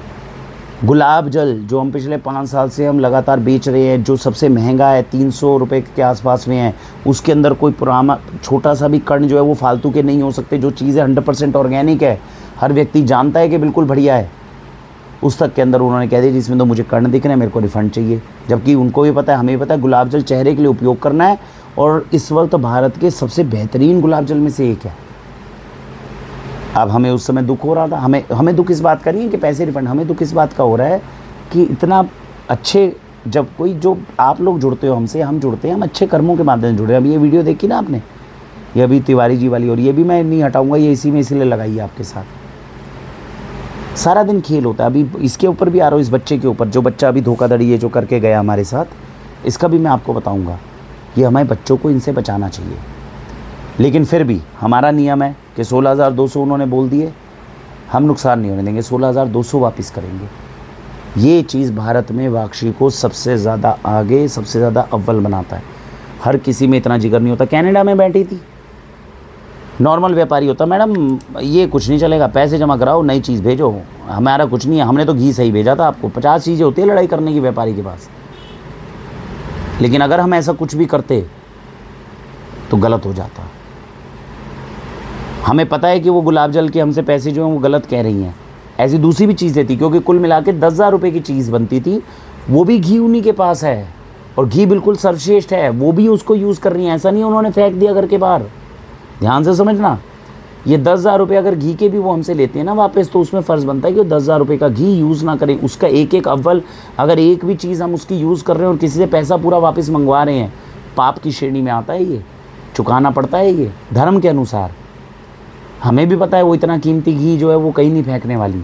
गुलाब जल जो हम पिछले 5 साल से हम लगातार बेच रहे हैं, जो सबसे महंगा है, 300 रुपये के आसपास में है, उसके अंदर कोई पुराना छोटा सा भी कण जो है वो फालतू के नहीं हो सकते। जो चीज़ें 100% ऑर्गेनिक है, हर व्यक्ति जानता है कि बिल्कुल बढ़िया है, उस तक के अंदर उन्होंने कह दिया जिसमें तो मुझे कण दिख रहे हैं, मेरे को रिफ़ंड चाहिए। जबकि उनको भी पता है, हमें भी पता है गुलाब जल चेहरे के लिए उपयोग करना है और इस वक्त भारत के सबसे बेहतरीन गुलाब जल में से एक है। अब हमें उस समय दुख हो रहा था, हमें दुख इस बात का नहीं है कि पैसे रिफ़ंड, हमें दुख इस बात का हो रहा है कि इतना अच्छे, जब कोई जो आप लोग जुड़ते हो हमसे, हम जुड़ते हैं, हम अच्छे कर्मों के माध्यम से जुड़े हैं। अब ये वीडियो देखी ना आपने, ये अभी तिवारी जी वाली, और ये भी मैं नहीं हटाऊंगा, ये इसी में इसलिए लगाई है आपके साथ। सारा दिन खेल होता है। अभी इसके ऊपर भी आ रहा हूँ, इस बच्चे के ऊपर, जो बच्चा अभी धोखाधड़ी ये जो करके गया हमारे साथ, इसका भी मैं आपको बताऊँगा। ये हमारे बच्चों को इनसे बचाना चाहिए। लेकिन फिर भी हमारा नियम है कि 16,200 उन्होंने बोल दिए, हम नुकसान नहीं होने देंगे, 16,200 वापस करेंगे। ये चीज़ भारत में वाक्षी को सबसे ज़्यादा आगे, सबसे ज़्यादा अव्वल बनाता है। हर किसी में इतना जिगर नहीं होता। कनाडा में बैठी थी, नॉर्मल व्यापारी होता, मैडम ये कुछ नहीं चलेगा, पैसे जमा कराओ, नई चीज़ भेजो, हमारा कुछ नहीं है, हमने तो घी सही भेजा था आपको। 50 चीज़ें होती है लड़ाई करने की व्यापारी के पास। लेकिन अगर हम ऐसा कुछ भी करते तो गलत हो जाता। हमें पता है कि वो गुलाब जल के हमसे पैसे जो हैं वो गलत कह रही हैं। ऐसी दूसरी भी चीज़ें थी, क्योंकि कुल मिला के 10,000 रुपये की चीज़ बनती थी, वो भी घी उन्हीं के पास है और घी बिल्कुल सर्वश्रेष्ठ है, वो भी उसको यूज़ कर रही हैं। ऐसा नहीं उन्होंने फेंक दिया घर के बाहर। ध्यान से समझना, ये 10,000 रुपये अगर घी के भी वो हमसे लेते हैं ना वापस, तो उसमें फ़र्ज़ बनता है कि 10,000 रुपये का घी यूज़ ना करें। उसका एक अव्वल, अगर एक भी चीज़ हम उसकी यूज़ कर रहे हैं और किसी से पैसा पूरा वापस मंगवा रहे हैं, पाप की श्रेणी में आता है। ये चुकाना पड़ता है, ये धर्म के अनुसार। हमें भी पता है वो इतना कीमती घी जो है वो कहीं नहीं फेंकने वाली।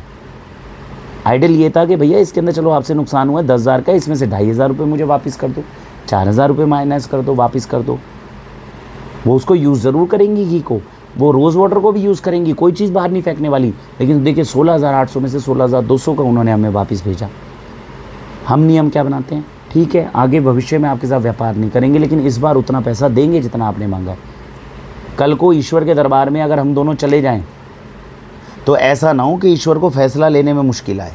आइडियल ये था कि भैया इसके अंदर चलो आपसे नुकसान हुआ 10,000 का, इसमें से 2,500 रुपये मुझे वापस कर दो, 4,000 रुपये माइनस कर दो, वापस कर दो। वो उसको यूज़ ज़रूर करेंगी घी को, वो रोज़ वाटर को भी यूज़ करेंगी, कोई चीज़ बाहर नहीं फेंकने वाली। लेकिन देखिए 16,800 में से 16,200 का उन्होंने हमें वापस भेजा। हम नियम क्या बनाते हैं, ठीक है आगे भविष्य में आपके साथ व्यापार नहीं करेंगे, लेकिन इस बार उतना पैसा देंगे जितना आपने मांगा। कल को ईश्वर के दरबार में अगर हम दोनों चले जाएं तो ऐसा ना हो कि ईश्वर को फैसला लेने में मुश्किल आए।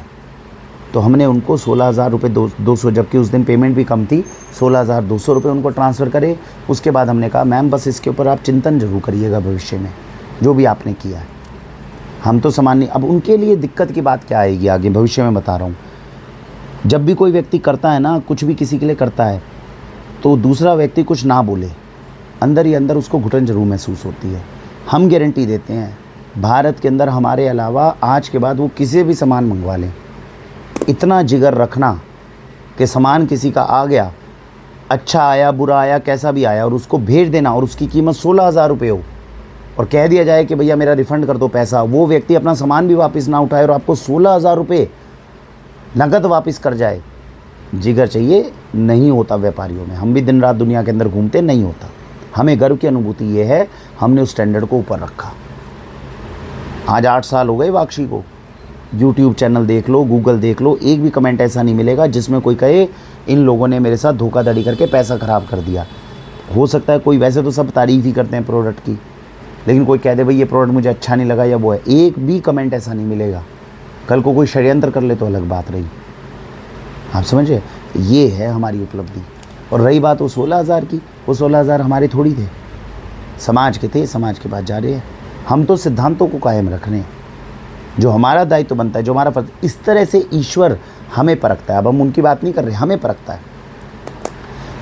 तो हमने उनको 16,000 रुपये 200, जबकि उस दिन पेमेंट भी कम थी, 16,200 रुपये उनको ट्रांसफ़र करे। उसके बाद हमने कहा मैम बस इसके ऊपर आप चिंतन जरूर करिएगा भविष्य में, जो भी आपने किया है हम तो समान नहीं। अब उनके लिए दिक्कत की बात क्या आएगी आगे भविष्य में बता रहा हूँ। जब भी कोई व्यक्ति करता है ना, कुछ भी किसी के लिए करता है, तो दूसरा व्यक्ति कुछ ना बोले, अंदर ही अंदर उसको घुटन जरूर महसूस होती है। हम गारंटी देते हैं भारत के अंदर हमारे अलावा आज के बाद वो किसी भी सामान मंगवा लें, इतना जिगर रखना कि सामान किसी का आ गया, अच्छा आया बुरा आया कैसा भी आया, और उसको भेज देना और उसकी कीमत 16,000 रुपये हो और कह दिया जाए कि भैया मेरा रिफ़ंड कर दो पैसा, वो व्यक्ति अपना सामान भी वापस ना उठाए और आपको 16,000 रुपये नकद वापस कर जाए। जिगर चाहिए, नहीं होता व्यापारियों में। हम भी दिन रात दुनिया के अंदर घूमते, नहीं होता। हमें गर्व की अनुभूति ये है, हमने उस स्टैंडर्ड को ऊपर रखा। आज 8 साल हो गए वाक्षी को। यूट्यूब चैनल देख लो, गूगल देख लो, एक भी कमेंट ऐसा नहीं मिलेगा जिसमें कोई कहे इन लोगों ने मेरे साथ धोखाधड़ी करके पैसा ख़राब कर दिया। हो सकता है कोई, वैसे तो सब तारीफ़ ही करते हैं प्रोडक्ट की, लेकिन कोई कह दे भाई ये प्रोडक्ट मुझे अच्छा नहीं लगा या वो है, एक भी कमेंट ऐसा नहीं मिलेगा। कल को कोई षड्यंत्र कर ले तो अलग बात रही। आप समझे, ये है हमारी उपलब्धि। और रही बात वो 16,000 की, वो 16,000 हमारे थोड़ी थे, समाज के थे, समाज के पास जा रहे हैं। हम तो सिद्धांतों को कायम रख रहे हैं, जो हमारा दायित्व बनता है, जो हमारा फर्ज। इस तरह से ईश्वर हमें परखता है। अब हम उनकी बात नहीं कर रहे, हमें परखता है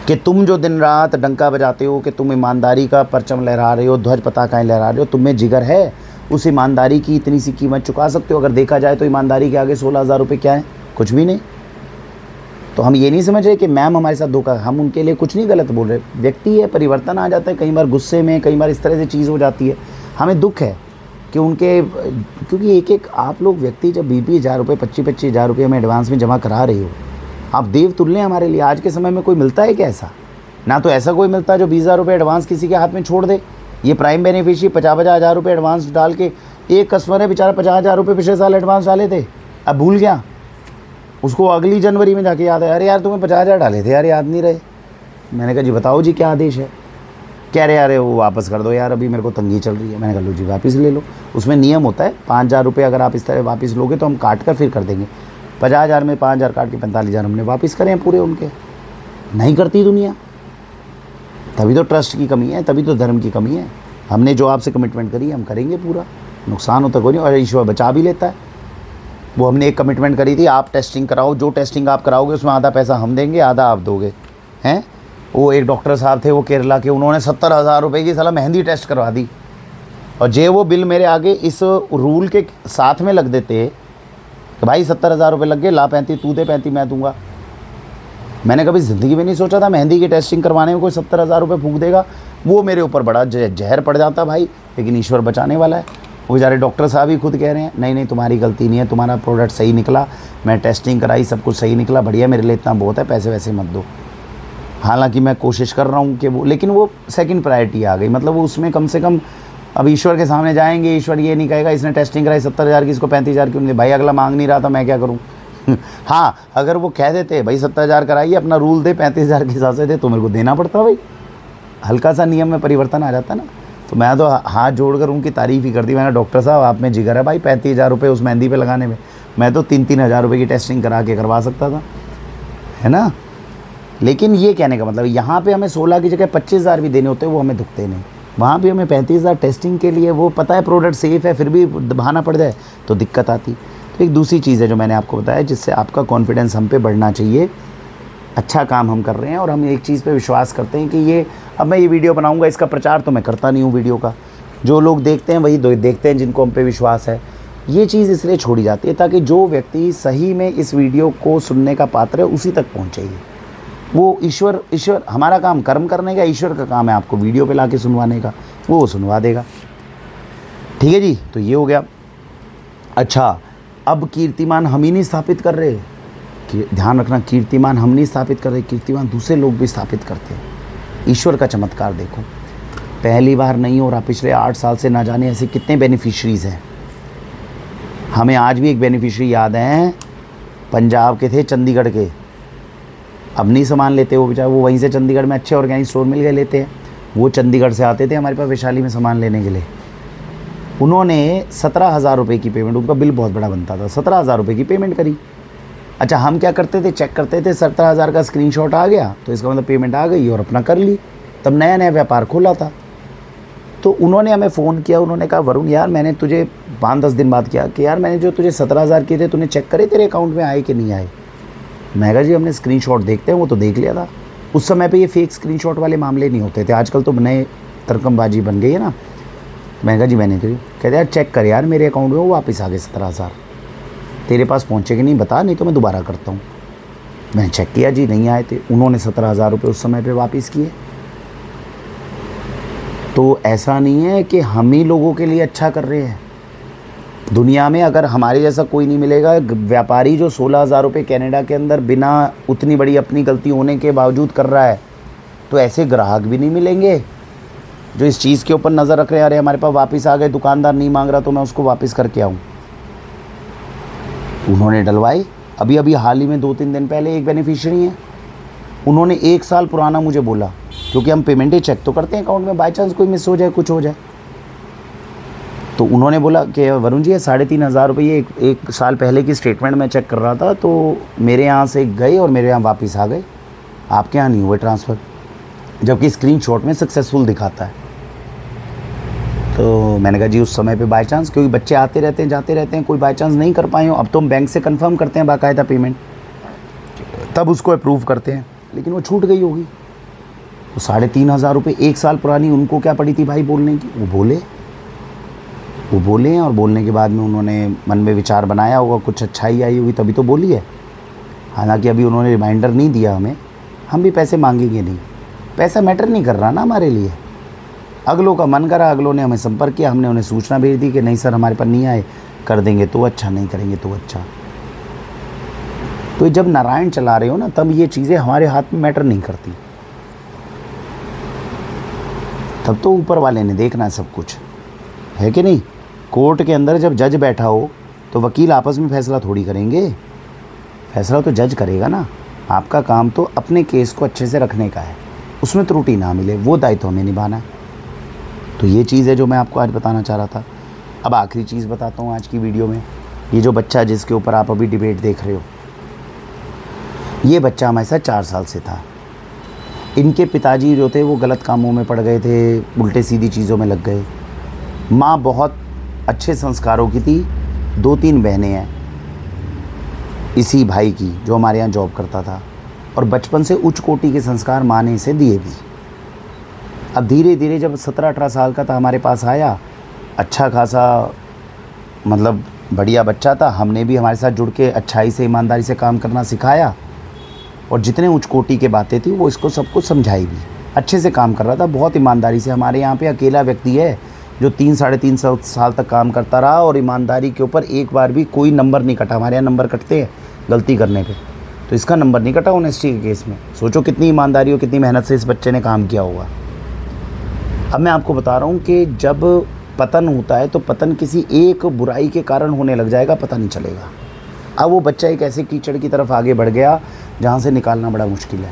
कि तुम जो दिन रात डंका बजाते हो, कि तुम ईमानदारी का परचम लहरा रहे हो, ध्वज पताकाएँ लहरा रहे हो, तुम में जिगर है, उस ईमानदारी की इतनी सी कीमत चुका सकते हो। अगर देखा जाए तो ईमानदारी के आगे 16,000 रुपये क्या है, कुछ भी नहीं। तो हम ये नहीं समझ रहे कि मैम हमारे साथ धोखा, हम उनके लिए कुछ नहीं गलत बोल रहे। व्यक्ति है, परिवर्तन आ जाता है, कई बार गुस्से में, कई बार इस तरह से चीज़ हो जाती है, हमें दुख है। कि उनके, क्योंकि एक एक आप लोग व्यक्ति जब 20,000 रुपये 25,000 रुपये में एडवांस में जमा करा रहे हो, आप देव तुल्य हमारे लिए। आज के समय में कोई मिलता है क्या ऐसा? ना तो ऐसा कोई मिलता है जो 20,000 रुपये एडवांस किसी के हाथ में छोड़ दे। ये प्राइम बेनिफिशियरी 50,000 रुपये एडवांस डाल के, एक कस्टमर है बेचारा 50,000 रुपये पिछले साल एडवांस डाले थे, अब भूल गया, उसको अगली जनवरी में जाके याद है, अरे यार तुम्हें 50,000 डाले थे यार, याद नहीं रहे। मैंने कहा जी बताओ जी क्या आदेश है? कह रहे यार वो वापस कर दो यार, अभी मेरे को तंगी चल रही है। मैंने कहा लो जी वापस ले लो। उसमें नियम होता है 5,000 रुपये अगर आप इस तरह वापस लोगे तो हम काट कर फिर कर देंगे। 50,000 में 5,000 काट के 45,000 हमने वापस करें पूरे उनके। नहीं करती दुनिया, तभी तो ट्रस्ट की कमी है, तभी तो धर्म की कमी है। हमने जो आपसे कमिटमेंट करी है हम करेंगे पूरा, नुकसान होता कोई नहीं, और ईश्वर बचा भी लेता है। वो हमने एक कमिटमेंट करी थी, आप टेस्टिंग कराओ, जो टेस्टिंग आप कराओगे उसमें आधा पैसा हम देंगे, आधा आप दोगे, हैं। वो एक डॉक्टर साहब थे वो केरला के, उन्होंने 70,000 रुपये की साला मेहंदी टेस्ट करवा दी, और जे वो बिल मेरे आगे इस रूल के साथ में लग देते कि भाई 70,000 रुपये लग गए, ला 35 तू दे, 35 मैं दूंगा। मैंने कभी ज़िंदगी में नहीं सोचा था मेहंदी की टेस्टिंग करवाने में कोई 70,000 रुपये फूंक देगा। वो मेरे ऊपर बड़ा जहर पड़ जाता भाई, लेकिन ईश्वर बचाने वाला है। वो बेचारे डॉक्टर साहब ही खुद कह रहे हैं नहीं नहीं तुम्हारी गलती नहीं है, तुम्हारा प्रोडक्ट सही निकला, मैं टेस्टिंग कराई, सब कुछ सही निकला, बढ़िया, मेरे लिए इतना बहुत है, पैसे वैसे मत दो। हालांकि मैं कोशिश कर रहा हूँ कि वो, लेकिन वो सेकंड प्रायोरिटी आ गई। मतलब वो उसमें कम से कम अब ईश्वर के सामने जाएंगे, ईश्वर ये नहीं कहेगा इसने टेस्टिंग कराई 70,000 की, इसको 35,000 क्यों नहीं? भाई अगला मांग नहीं रहा था, मैं क्या करूँ? हाँ, अगर वो कह देते भाई 70,000 कराइए, अपना रूल दे 35,000 के हिसाब से दे, तो मेरे को देना पड़ता भाई। हल्का सा नियम में परिवर्तन आ जाता ना। तो मैं तो हाथ जोड़कर उनकी तारीफ़ ही कर दी। मैंने डॉक्टर साहब आप में जिगर है भाई, 35,000 रुपये उस मेहंदी पे लगाने में, मैं तो 3-3 हज़ार रुपये की टेस्टिंग करा के करवा सकता था, है ना। लेकिन ये कहने का मतलब यहाँ पे हमें 16 की जगह 25,000 भी देने होते हैं, वो हमें दुखते नहीं। वहाँ पे हमें 35,000 टेस्टिंग के लिए, वो पता है प्रोडक्ट सेफ़ है, फिर भी बहाना पड़ जाए तो दिक्कत आती। तो एक दूसरी चीज़ है जो मैंने आपको बताया, जिससे आपका कॉन्फिडेंस हम पे बढ़ना चाहिए। अच्छा काम हम कर रहे हैं और हम एक चीज़ पे विश्वास करते हैं कि ये, अब मैं ये वीडियो बनाऊंगा, इसका प्रचार तो मैं करता नहीं हूँ वीडियो का, जो लोग देखते हैं वही देखते हैं जिनको हम पे विश्वास है। ये चीज़ इसलिए छोड़ी जाती है ताकि जो व्यक्ति सही में इस वीडियो को सुनने का पात्र है उसी तक पहुँचेगी। वो ईश्वर हमारा काम कर्म करने का, ईश्वर का काम है आपको वीडियो पे लाके सुनवाने का, वो सुनवा देगा। ठीक है जी, तो ये हो गया। अच्छा, अब कीर्तिमान हम ही नहीं स्थापित कर रहे, ध्यान रखना, कीर्तिमान हम नहीं स्थापित कर रहे, कीर्तिमान दूसरे लोग भी स्थापित करते हैं। ईश्वर का चमत्कार देखो, पहली बार नहीं हो रहा, पिछले 8 साल से ना जाने ऐसे कितने बेनिफिशरीज़ हैं। हमें आज भी एक बेनिफिशरी याद हैं, पंजाब के थे, चंडीगढ़ के। अब नहीं सामान लेते वो बेचारे, वो वहीं से चंडीगढ़ में अच्छे ऑर्गेनिक स्टोर मिल गए लेते हैं। वो चंडीगढ़ से आते थे हमारे पास वैशाली में सामान लेने के लिए। उन्होंने 17,000 रुपये की पेमेंट, उनका बिल बहुत बड़ा बनता था, 17,000 रुपये की पेमेंट करी। अच्छा, हम क्या करते थे, चेक करते थे, 17,000 का स्क्रीनशॉट आ गया तो इसका मतलब पेमेंट आ गई और अपना कर ली। तब नया नया व्यापार खोला था। तो उन्होंने हमें फ़ोन किया, उन्होंने कहा वरुण यार मैंने तुझे 5-10 दिन बाद किया कि यार मैंने जो तुझे 17,000 किए थे तूने चेक करे तेरे अकाउंट में आए कि नहीं आए? मैं कहा जी हमने स्क्रीनशॉट देखते हैं, वो तो देख लिया था। उस समय पे ये फेक स्क्रीनशॉट वाले मामले नहीं होते थे, आजकल तो नए तरकमबाजी बन गई है ना। मैं कहा जी मैंने करी। कहते यार चेक कर यार मेरे अकाउंट में वो वापस आ गए 17,000, तेरे पास पहुँचे कि नहीं बता, नहीं तो मैं दोबारा करता हूँ। मैंने चेक किया जी नहीं आए थे। उन्होंने 17,000 रुपये उस समय पे वापस किए। तो ऐसा नहीं है कि हम ही लोगों के लिए अच्छा कर रहे हैं। दुनिया में अगर हमारे जैसा कोई नहीं मिलेगा, व्यापारी जो 16,000 रुपये कनाडा के अंदर बिना उतनी बड़ी अपनी गलती होने के बावजूद कर रहा है, तो ऐसे ग्राहक भी नहीं मिलेंगे जो इस चीज़ के ऊपर नज़र रख रहे हैं, अरे हमारे पास वापस आ गए, दुकानदार नहीं मांग रहा तो मैं उसको वापस करके आऊँ। उन्होंने डलवाई। अभी अभी हाल ही में 2-3 दिन पहले एक बेनिफिशियरी हैं, उन्होंने 1 साल पुराना मुझे बोला, क्योंकि हम पेमेंटें चेक तो करते हैं अकाउंट में, बाई चांस कोई मिस हो जाए, कुछ हो जाए। तो उन्होंने बोला कि वरुण जी 3,500 रुपये एक साल पहले की स्टेटमेंट में चेक कर रहा था, तो मेरे यहाँ से गए और मेरे यहाँ वापस आ गए, आपके यहाँ नहीं हुए ट्रांसफ़र, जबकि स्क्रीनशॉट में सक्सेसफुल दिखाता है। तो मैंने कहा जी उस समय पे बाई चांस, क्योंकि बच्चे आते रहते हैं जाते रहते हैं, कोई बाई चांस नहीं कर पाए हो, अब तो हम बैंक से कंफर्म करते हैं बाकायदा पेमेंट, तब उसको अप्रूव करते हैं, लेकिन वो छूट गई होगी। तो 3,500 रुपये 1 साल पुरानी उनको क्या पड़ी थी भाई बोलने की, वो बोले हैं, और बोलने के बाद में उन्होंने मन में विचार बनाया होगा, कुछ अच्छाई आई होगी तभी तो बोली है। हालांकि अभी उन्होंने रिमाइंडर नहीं दिया हमें, हम भी पैसे मांगेंगे नहीं, पैसा मैटर नहीं कर रहा ना हमारे लिए। अगलों का मन करा, अगलों ने हमें संपर्क किया, हमने उन्हें सूचना भेज दी कि नहीं सर हमारे पास नहीं आए, कर देंगे तो अच्छा, नहीं करेंगे तो अच्छा। तो जब नारायण चला रहे हो ना, तब ये चीज़ें हमारे हाथ में मैटर नहीं करती, तब तो ऊपर वाले ने देखना है सब कुछ, है कि नहीं। कोर्ट के अंदर जब जज बैठा हो तो वकील आपस में फैसला थोड़ी करेंगे, फैसला तो जज करेगा ना। आपका काम तो अपने केस को अच्छे से रखने का है, उसमें त्रुटि ना मिले, वो दायित्व हमें निभाना है। तो ये चीज़ है जो मैं आपको आज बताना चाह रहा था। अब आखिरी चीज़ बताता हूँ आज की वीडियो में। ये जो बच्चा जिसके ऊपर आप अभी डिबेट देख रहे हो, ये बच्चा हमारे साथ 4 साल से था। इनके पिताजी जो थे वो गलत कामों में पड़ गए थे, उल्टे सीधी चीज़ों में लग गए। माँ बहुत अच्छे संस्कारों की थी, 2-3 बहनें हैं इसी भाई की जो हमारे यहाँ जॉब करता था, और बचपन से उच्च कोटि के संस्कार माँ ने इसे दिए भी। अब धीरे धीरे जब 17-18 साल का था हमारे पास आया, अच्छा खासा मतलब बढ़िया बच्चा था। हमने भी हमारे साथ जुड़ के अच्छाई से ईमानदारी से काम करना सिखाया, और जितने उच्च कोटि के बातें थी वो इसको सब कुछ समझाई भी। अच्छे से काम कर रहा था, बहुत ईमानदारी से। हमारे यहाँ पे अकेला व्यक्ति है जो 3-3.5 साल तक काम करता रहा और ईमानदारी के ऊपर एक बार भी कोई नंबर नहीं कटा। हमारे यहाँ नंबर कटते हैं गलती करने पे, तो इसका नंबर नहीं कटा ऑनेस्टी के केस में। सोचो कितनी ईमानदारी और कितनी मेहनत से इस बच्चे ने काम किया होगा। अब मैं आपको बता रहा हूँ कि जब पतन होता है तो पतन किसी एक बुराई के कारण होने लग जाएगा, पता नहीं चलेगा। अब वो बच्चा एक ऐसे कीचड़ की तरफ आगे बढ़ गया जहाँ से निकालना बड़ा मुश्किल है।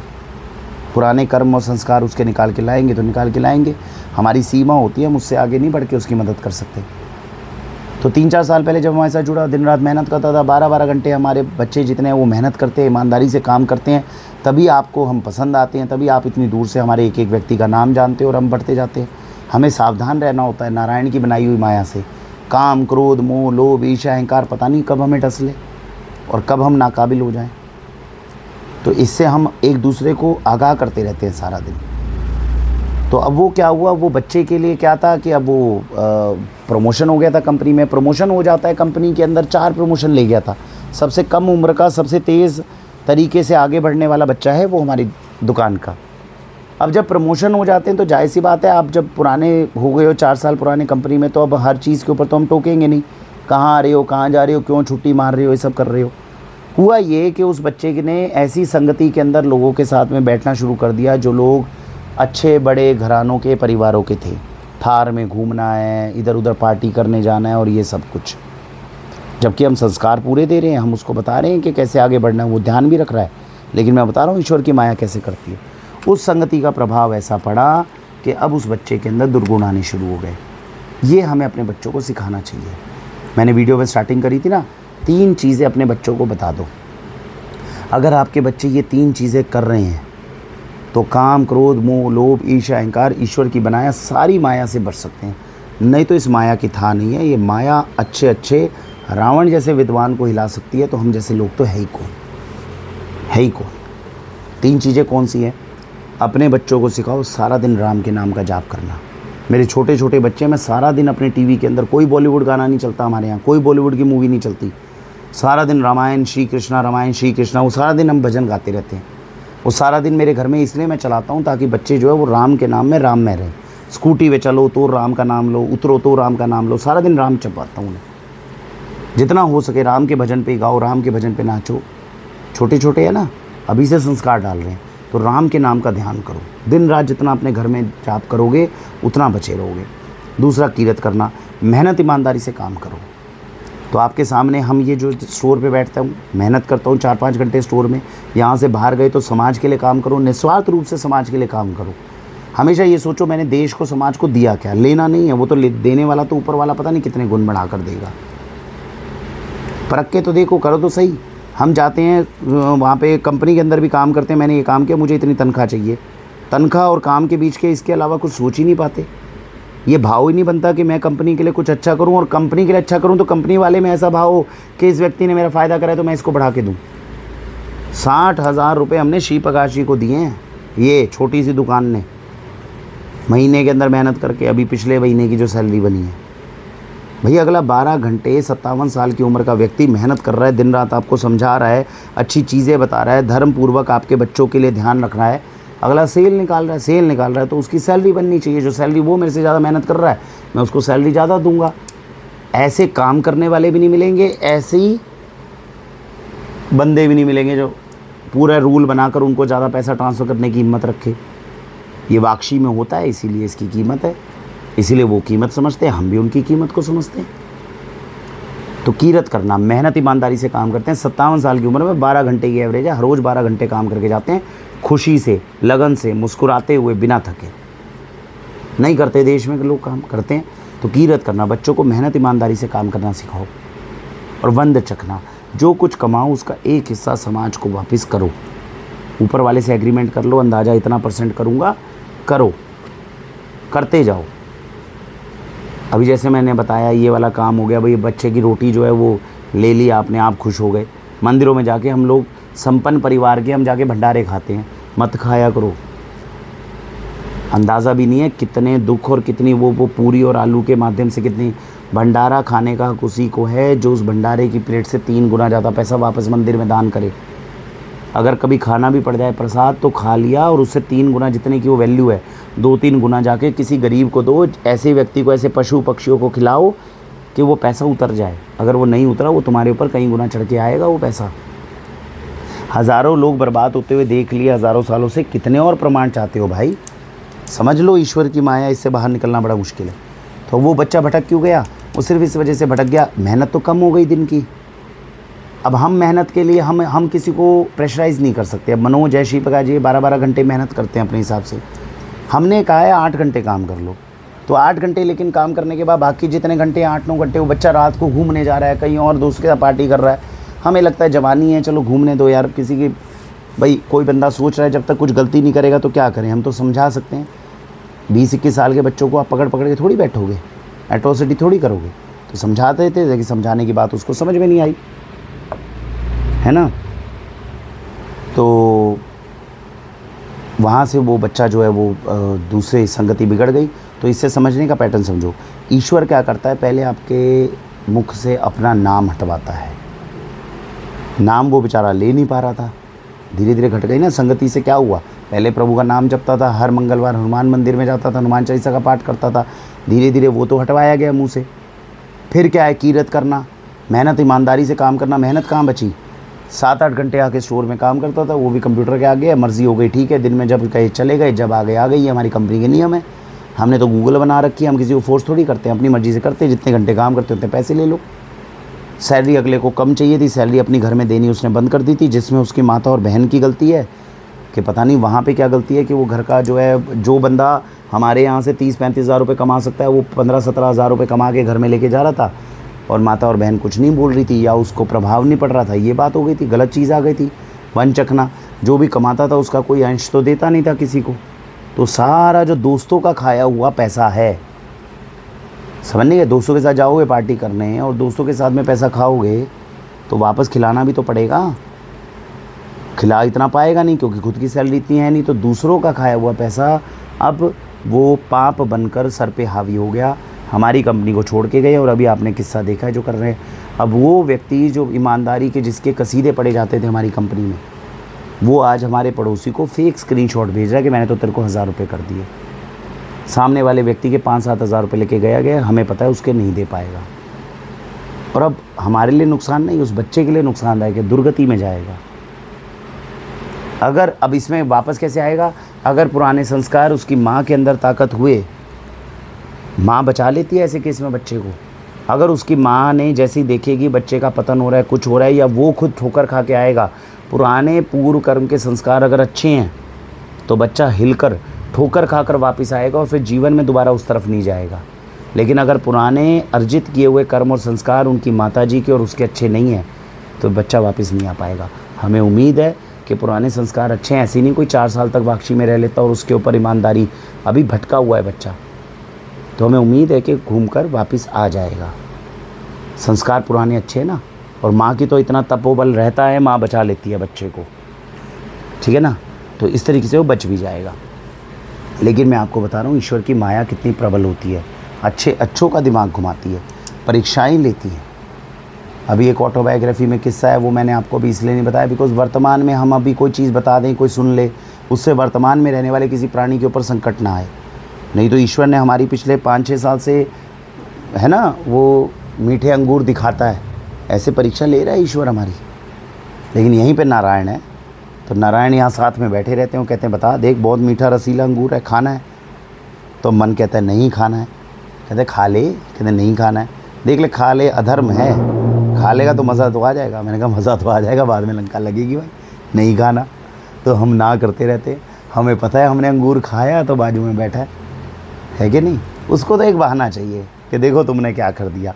पुराने कर्म और संस्कार उसके निकाल के लाएंगे तो निकाल के लाएंगे, हमारी सीमा होती है, मुझसे आगे नहीं बढ़ के उसकी मदद कर सकते। तो 3-4 साल पहले जब हमारे साथ जुड़ा, दिन रात मेहनत करता था, 12-12 घंटे हमारे बच्चे जितने हैं वो मेहनत करते हैं, ईमानदारी से काम करते हैं, तभी आपको हम पसंद आते हैं, तभी आप इतनी दूर से हमारे एक एक व्यक्ति का नाम जानते हो और हम बढ़ते जाते हैं। हमें सावधान रहना होता है नारायण की बनाई हुई माया से। काम, क्रोध, मोह, लोभ, ईर्ष्या, अहंकार पता नहीं कब हमें डस ले और कब हम नाकाबिल हो जाएं। तो इससे हम एक दूसरे को आगाह करते रहते हैं सारा दिन। तो अब वो क्या हुआ, वो बच्चे के लिए क्या था कि अब वो प्रमोशन हो गया था कंपनी में। प्रमोशन हो जाता है कंपनी के अंदर, 4 प्रमोशन ले गया था। सबसे कम उम्र का, सबसे तेज़ तरीके से आगे बढ़ने वाला बच्चा है वो हमारी दुकान का। अब जब प्रमोशन हो जाते हैं तो जाहिर सी बात है, आप जब पुराने हो गए हो, 4 साल पुराने कंपनी में, तो अब हर चीज़ के ऊपर तो हम टोकेंगे नहीं, कहाँ आ रहे हो, कहाँ जा रहे हो, क्यों छुट्टी मार रहे हो, ये सब कर रहे हो। हुआ ये कि उस बच्चे ने ऐसी संगति के अंदर लोगों के साथ में बैठना शुरू कर दिया जो लोग अच्छे बड़े घरानों के परिवारों के थे। थार में घूमना है, इधर उधर पार्टी करने जाना है और ये सब कुछ, जबकि हम संस्कार पूरे दे रहे हैं, हम उसको बता रहे हैं कि कैसे आगे बढ़ना है, वो ध्यान भी रख रहा है। लेकिन मैं बता रहा हूँ ईश्वर की माया कैसे करती है। उस संगति का प्रभाव ऐसा पड़ा कि अब उस बच्चे के अंदर दुर्गुण आने शुरू हो गए। ये हमें अपने बच्चों को सिखाना चाहिए। मैंने वीडियो में स्टार्टिंग करी थी ना, 3 चीज़ें अपने बच्चों को बता दो। अगर आपके बच्चे ये 3 चीज़ें कर रहे हैं तो काम, क्रोध, मोह, लोभ, ईर्ष्या, अहंकार, ईश्वर की बनाया सारी माया से बच सकते हैं। नहीं तो इस माया की था नहीं है। ये माया अच्छे अच्छे रावण जैसे विद्वान को हिला सकती है, तो हम जैसे लोग तो है ही कौन, है ही कौन। 3 चीज़ें कौन सी हैं? अपने बच्चों को सिखाओ सारा दिन राम के नाम का जाप करना। मेरे छोटे छोटे बच्चे, मैं सारा दिन अपने टीवी के अंदर, कोई बॉलीवुड गाना नहीं चलता हमारे यहाँ, कोई बॉलीवुड की मूवी नहीं चलती, सारा दिन रामायण श्री कृष्णा, रामायण श्री कृष्णा, वो सारा दिन हम भजन गाते रहते हैं। वो सारा दिन मेरे घर में इसलिए मैं चलाता हूँ ताकि बच्चे जो है वो राम के नाम में राम में रहें। स्कूटी पे चलो तो राम का नाम लो, उतरो तो राम का नाम लो, सारा दिन राम चपाता हूँ उन्हें। जितना हो सके राम के भजन पे गाओ, राम के भजन पे नाचो। छोटे छोटे है ना, अभी से संस्कार डाल रहे हैं, तो राम के नाम का ध्यान करो। दिन रात जितना अपने घर में जाप करोगे उतना बचे रहोगे। दूसरा, किरत करना, मेहनत ईमानदारी से काम करो। तो आपके सामने हम ये जो स्टोर पे बैठता हूँ, मेहनत करता हूँ 4-5 घंटे स्टोर में, यहाँ से बाहर गए तो समाज के लिए काम करो, निस्वार्थ रूप से समाज के लिए काम करो। हमेशा ये सोचो मैंने देश को, समाज को दिया क्या, लेना नहीं है। वो तो देने वाला तो ऊपर वाला पता नहीं कितने गुण बढ़ा कर देगा। परख के तो देखो, करो तो सही। हम जाते हैं वहाँ पे कंपनी के अंदर भी काम करते हैं, मैंने ये काम किया, मुझे इतनी तनख्वाह चाहिए। तनख्वाह और काम के बीच के इसके अलावा कुछ सोच ही नहीं पाते। ये भाव ही नहीं बनता कि मैं कंपनी के लिए कुछ अच्छा करूं, और कंपनी के लिए अच्छा करूं तो कंपनी वाले में ऐसा भाव हो कि इस व्यक्ति ने मेरा फ़ायदा करा है तो मैं इसको बढ़ा के दूं। 60,000 रुपये हमने श्री प्रकाश जी को दिए हैं, ये छोटी सी दुकान ने, महीने के अंदर मेहनत करके। अभी पिछले महीने की जो सैलरी बनी है भैया, अगला 12 घंटे 57 साल की उम्र का व्यक्ति मेहनत कर रहा है, दिन रात आपको समझा रहा है, अच्छी चीज़ें बता रहा है, धर्मपूर्वक आपके बच्चों के लिए ध्यान रख रहा है। अगला सेल निकाल रहा है तो उसकी सैलरी बननी चाहिए। जो सैलरी वो मेरे से ज़्यादा मेहनत कर रहा है मैं उसको सैलरी ज़्यादा दूंगा। ऐसे काम करने वाले भी नहीं मिलेंगे, ऐसे ही बंदे भी नहीं मिलेंगे जो पूरा रूल बनाकर उनको ज़्यादा पैसा ट्रांसफ़र करने की हिम्मत रखे। ये वाक्षी में होता है, इसीलिए इसकी कीमत है, इसीलिए वो कीमत समझते हैं, हम भी उनकी कीमत को समझते हैं। तो कीरत करना, मेहनत ईमानदारी से काम करते हैं। 57 साल की उम्र में 12 घंटे की एवरेज है, हर रोज़ 12 घंटे काम करके जाते हैं, खुशी से, लगन से, मुस्कुराते हुए, बिना थके। नहीं करते देश में लोग काम करते हैं। तो कीरत करना, बच्चों को मेहनत ईमानदारी से काम करना सिखाओ। और वंद चखना, जो कुछ कमाओ उसका एक हिस्सा समाज को वापस करो। ऊपर वाले से एग्रीमेंट कर लो, अंदाज़ा इतना % करूँगा, करो, करते जाओ। अभी जैसे मैंने बताया ये वाला काम हो गया भाई, बच्चे की रोटी जो है वो ले ली आपने, आप खुश हो गए। मंदिरों में जाके हम लोग संपन्न परिवार के हम जाके भंडारे खाते हैं, मत खाया करो। अंदाज़ा भी नहीं है कितने दुख और कितनी वो पूरी और आलू के माध्यम से कितनी भंडारा खाने का हक उसी को है जो उस भंडारे की प्लेट से 3 गुना ज़्यादा पैसा वापस मंदिर में दान करे। अगर कभी खाना भी पड़ जाए प्रसाद तो खा लिया, और उससे 3 गुना जितने की वो वैल्यू है 2-3 गुना जाके किसी गरीब को दो। ऐसे व्यक्ति को, ऐसे पशु पक्षियों को खिलाओ कि वो पैसा उतर जाए। अगर वो नहीं उतरा वो तुम्हारे ऊपर कई गुना चढ़ के आएगा वो पैसा। हज़ारों लोग बर्बाद होते हुए देख लिए हज़ारों सालों से, कितने और प्रमाण चाहते हो भाई? समझ लो ईश्वर की माया, इससे बाहर निकलना बड़ा मुश्किल है। तो वो बच्चा भटक क्यों गया? वो सिर्फ इस वजह से भटक गया, मेहनत तो कम हो गई दिन की। अब हम मेहनत के लिए हम किसी को प्रेशराइज़ नहीं कर सकते। अब मनोज जय श्री प्रकाश जी 12-12 घंटे मेहनत करते हैं अपने हिसाब से। हमने कहा है 8 घंटे काम कर लो, तो 8 घंटे लेकिन काम करने के बाद बाकी जितने घंटे 8-9 घंटे वो बच्चा रात को घूमने जा रहा है, कहीं और दोस्त के साथ पार्टी कर रहा है। हमें लगता है जवानी है, चलो घूमने दो यार। किसी की भाई कोई बंदा सोच रहा है जब तक कुछ गलती नहीं करेगा तो क्या करें, हम तो समझा सकते हैं। 20-21 साल के बच्चों को आप पकड़ के थोड़ी बैठोगे, एट्रोसिटी थोड़ी करोगे। तो समझाते थे, लेकिन समझाने की बात उसको समझ में नहीं आई, है ना। तो वहाँ से वो बच्चा जो है वो दूसरे संगति बिगड़ गई। तो इससे समझने का पैटर्न समझो। ईश्वर क्या करता है, पहले आपके मुख से अपना नाम हटवाता है। नाम वो बेचारा ले नहीं पा रहा था, धीरे धीरे घट गई ना संगति से। क्या हुआ, पहले प्रभु का नाम जपता था, हर मंगलवार हनुमान मंदिर में जाता था, हनुमान चालीसा का पाठ करता था। धीरे धीरे वो तो हटवाया गया मुँह से। फिर क्या है, कीरत करना, मेहनत ईमानदारी से काम करना। मेहनत कहाँ बची? 7-8 घंटे आके स्टोर में काम करता था, वो भी कंप्यूटर के आगे। मर्जी हो गई, ठीक है, दिन में जब कहे चले गए, जब आ गई। ये हमारी कंपनी के नियम है। हमने तो गूगल बना रखी है, हम किसी को फोर्स थोड़ी करते हैं, अपनी मर्जी से करते हैं। जितने घंटे काम करते उतने पैसे ले लो। सैलरी अगले को कम चाहिए थी, सैलरी अपनी घर में देनी उसने बंद कर दी थी, जिसमें उसकी माता और बहन की गलती है कि पता नहीं वहाँ पे क्या गलती है कि वो घर का जो बंदा हमारे यहाँ से 30-35 हज़ार रुपये कमा सकता है, वो 15-17 हज़ार रुपये कमा के घर में लेके जा रहा था, और माता और बहन कुछ नहीं बोल रही थी, या उसको प्रभाव नहीं पड़ रहा था। ये बात हो गई थी, गलत चीज़ आ गई थी। वन चखना, जो भी कमाता था उसका कोई अंश तो देता नहीं था किसी को। तो सारा जो दोस्तों का खाया हुआ पैसा है, समझ नहीं गए? दोस्तों के साथ जाओगे पार्टी करने और दोस्तों के साथ में पैसा खाओगे तो वापस खिलाना भी तो पड़ेगा। खिला इतना पाएगा नहीं क्योंकि खुद की सैलरी इतनी है नहीं। तो दूसरों का खाया हुआ पैसा अब वो पाप बनकर सर पे हावी हो गया। हमारी कंपनी को छोड़ के गए, और अभी आपने किस्सा देखा है जो कर रहे हैं। अब वो व्यक्ति जो ईमानदारी के जिसके कसीदे पड़े जाते थे हमारी कंपनी में, वो आज हमारे पड़ोसी को फेक स्क्रीनशॉट भेज रहा है कि मैंने तो तेरे को 1000 रुपये कर दिए। सामने वाले व्यक्ति के 5-7 हज़ार रुपये लेके गया, हमें पता है उसके नहीं दे पाएगा। और अब हमारे लिए नुकसान नहीं, उस बच्चे के लिए नुकसानदायक है, दुर्गति में जाएगा। अगर अब इसमें वापस कैसे आएगा? अगर पुराने संस्कार उसकी माँ के अंदर ताकत हुए, माँ बचा लेती है ऐसे केस में बच्चे को। अगर उसकी माँ ने जैसे ही देखेगी बच्चे का पतन हो रहा है, कुछ हो रहा है, या वो खुद ठोकर खा के आएगा, पुराने पूर्व कर्म के संस्कार अगर अच्छे हैं तो बच्चा हिलकर ठोकर खाकर वापस आएगा और फिर जीवन में दोबारा उस तरफ नहीं जाएगा। लेकिन अगर पुराने अर्जित किए हुए कर्म और संस्कार उनकी माताजी के और उसके अच्छे नहीं हैं तो बच्चा वापस नहीं आ पाएगा। हमें उम्मीद है कि पुराने संस्कार अच्छे हैं। ऐसे नहीं कोई 4 साल तक वाक्षी में रह लेता और उसके ऊपर ईमानदारी, अभी भटका हुआ है बच्चा, तो हमें उम्मीद है कि घूमकर वापस आ जाएगा। संस्कार पुराने अच्छे हैं ना, और माँ की तो इतना तपोबल रहता है, माँ बचा लेती है बच्चे को, ठीक है ना। तो इस तरीके से वो बच भी जाएगा। लेकिन मैं आपको बता रहा हूँ ईश्वर की माया कितनी प्रबल होती है, अच्छों का दिमाग घुमाती है, परीक्षाएं लेती है। अभी एक ऑटोबायोग्राफी में किस्सा है, वो मैंने आपको अभी इसलिए नहीं बताया बिकॉज़ वर्तमान में हम अभी कोई चीज़ बता दें, कोई सुन ले, उससे वर्तमान में रहने वाले किसी प्राणी के ऊपर संकट ना आए। नहीं तो ईश्वर ने हमारी पिछले 5-6 साल से, है ना, वो मीठे अंगूर दिखाता है, ऐसे परीक्षा ले रहा है ईश्वर हमारी। लेकिन यहीं पे नारायण है, तो नारायण यहाँ साथ में बैठे रहते हैं, कहते हैं बता देख बहुत मीठा रसीला अंगूर है, खाना है। तो मन कहता है नहीं खाना है, कहते खा ले, कहते नहीं खाना है। देख ले खा ले, अधर्म है, खा लेगा तो मज़ा तो आ जाएगा। मैंने कहा मज़ा तो आ जाएगा, बाद में लंका लगेगी भाई, नहीं खाना। तो हम ना करते रहते, हमें पता है हमने अंगूर खाया तो बाजू में बैठा है कि नहीं। उसको तो एक बहाना चाहिए कि देखो तुमने क्या कर दिया।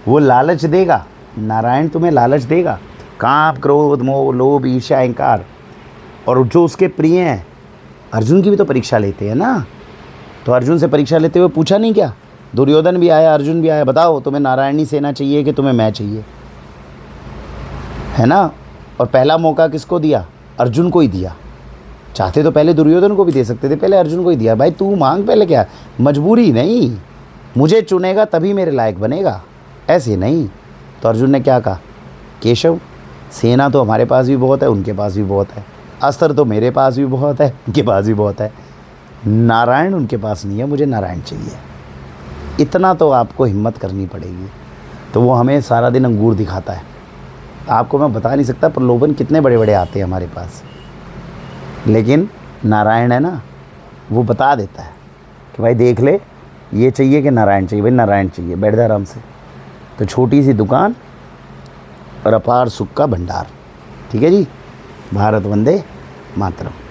वो लालच देगा, नारायण तुम्हें लालच देगा, काम, क्रोध, मोह, लोभ, ईर्ष्या, अहंकार। और जो उसके प्रिय हैं, अर्जुन की भी तो परीक्षा लेते हैं ना। तो अर्जुन से परीक्षा लेते हुए पूछा नहीं क्या, दुर्योधन भी आया, अर्जुन भी आया, बताओ तुम्हें नारायणी सेना चाहिए कि तुम्हें मैं चाहिए, है ना। और पहला मौका किसको दिया, अर्जुन को ही दिया। चाहते तो पहले दुर्योधन को भी दे सकते थे, पहले अर्जुन को ही दिया। भाई तू मांग पहले, क्या मजबूरी नहीं, मुझे चुनेगा तभी मेरे लायक बनेगा, ऐसे नहीं। तो अर्जुन ने क्या कहा, केशव सेना तो हमारे पास भी बहुत है, उनके पास भी बहुत है, अस्त्र तो मेरे पास भी बहुत है, उनके पास भी बहुत है, नारायण उनके पास नहीं है, मुझे नारायण चाहिए। इतना तो आपको हिम्मत करनी पड़ेगी। तो वो हमें सारा दिन अंगूर दिखाता है। आपको मैं बता नहीं सकता प्रलोभन कितने बड़े बड़े आते हैं हमारे पास, लेकिन नारायण है ना, वो बता देता है कि भाई देख ले ये चाहिए कि नारायण चाहिए, भाई नारायण चाहिए, बैठ जा आराम से। तो छोटी सी दुकान और अपार सुख का भंडार। ठीक है जी, भारत वंदे मातरम।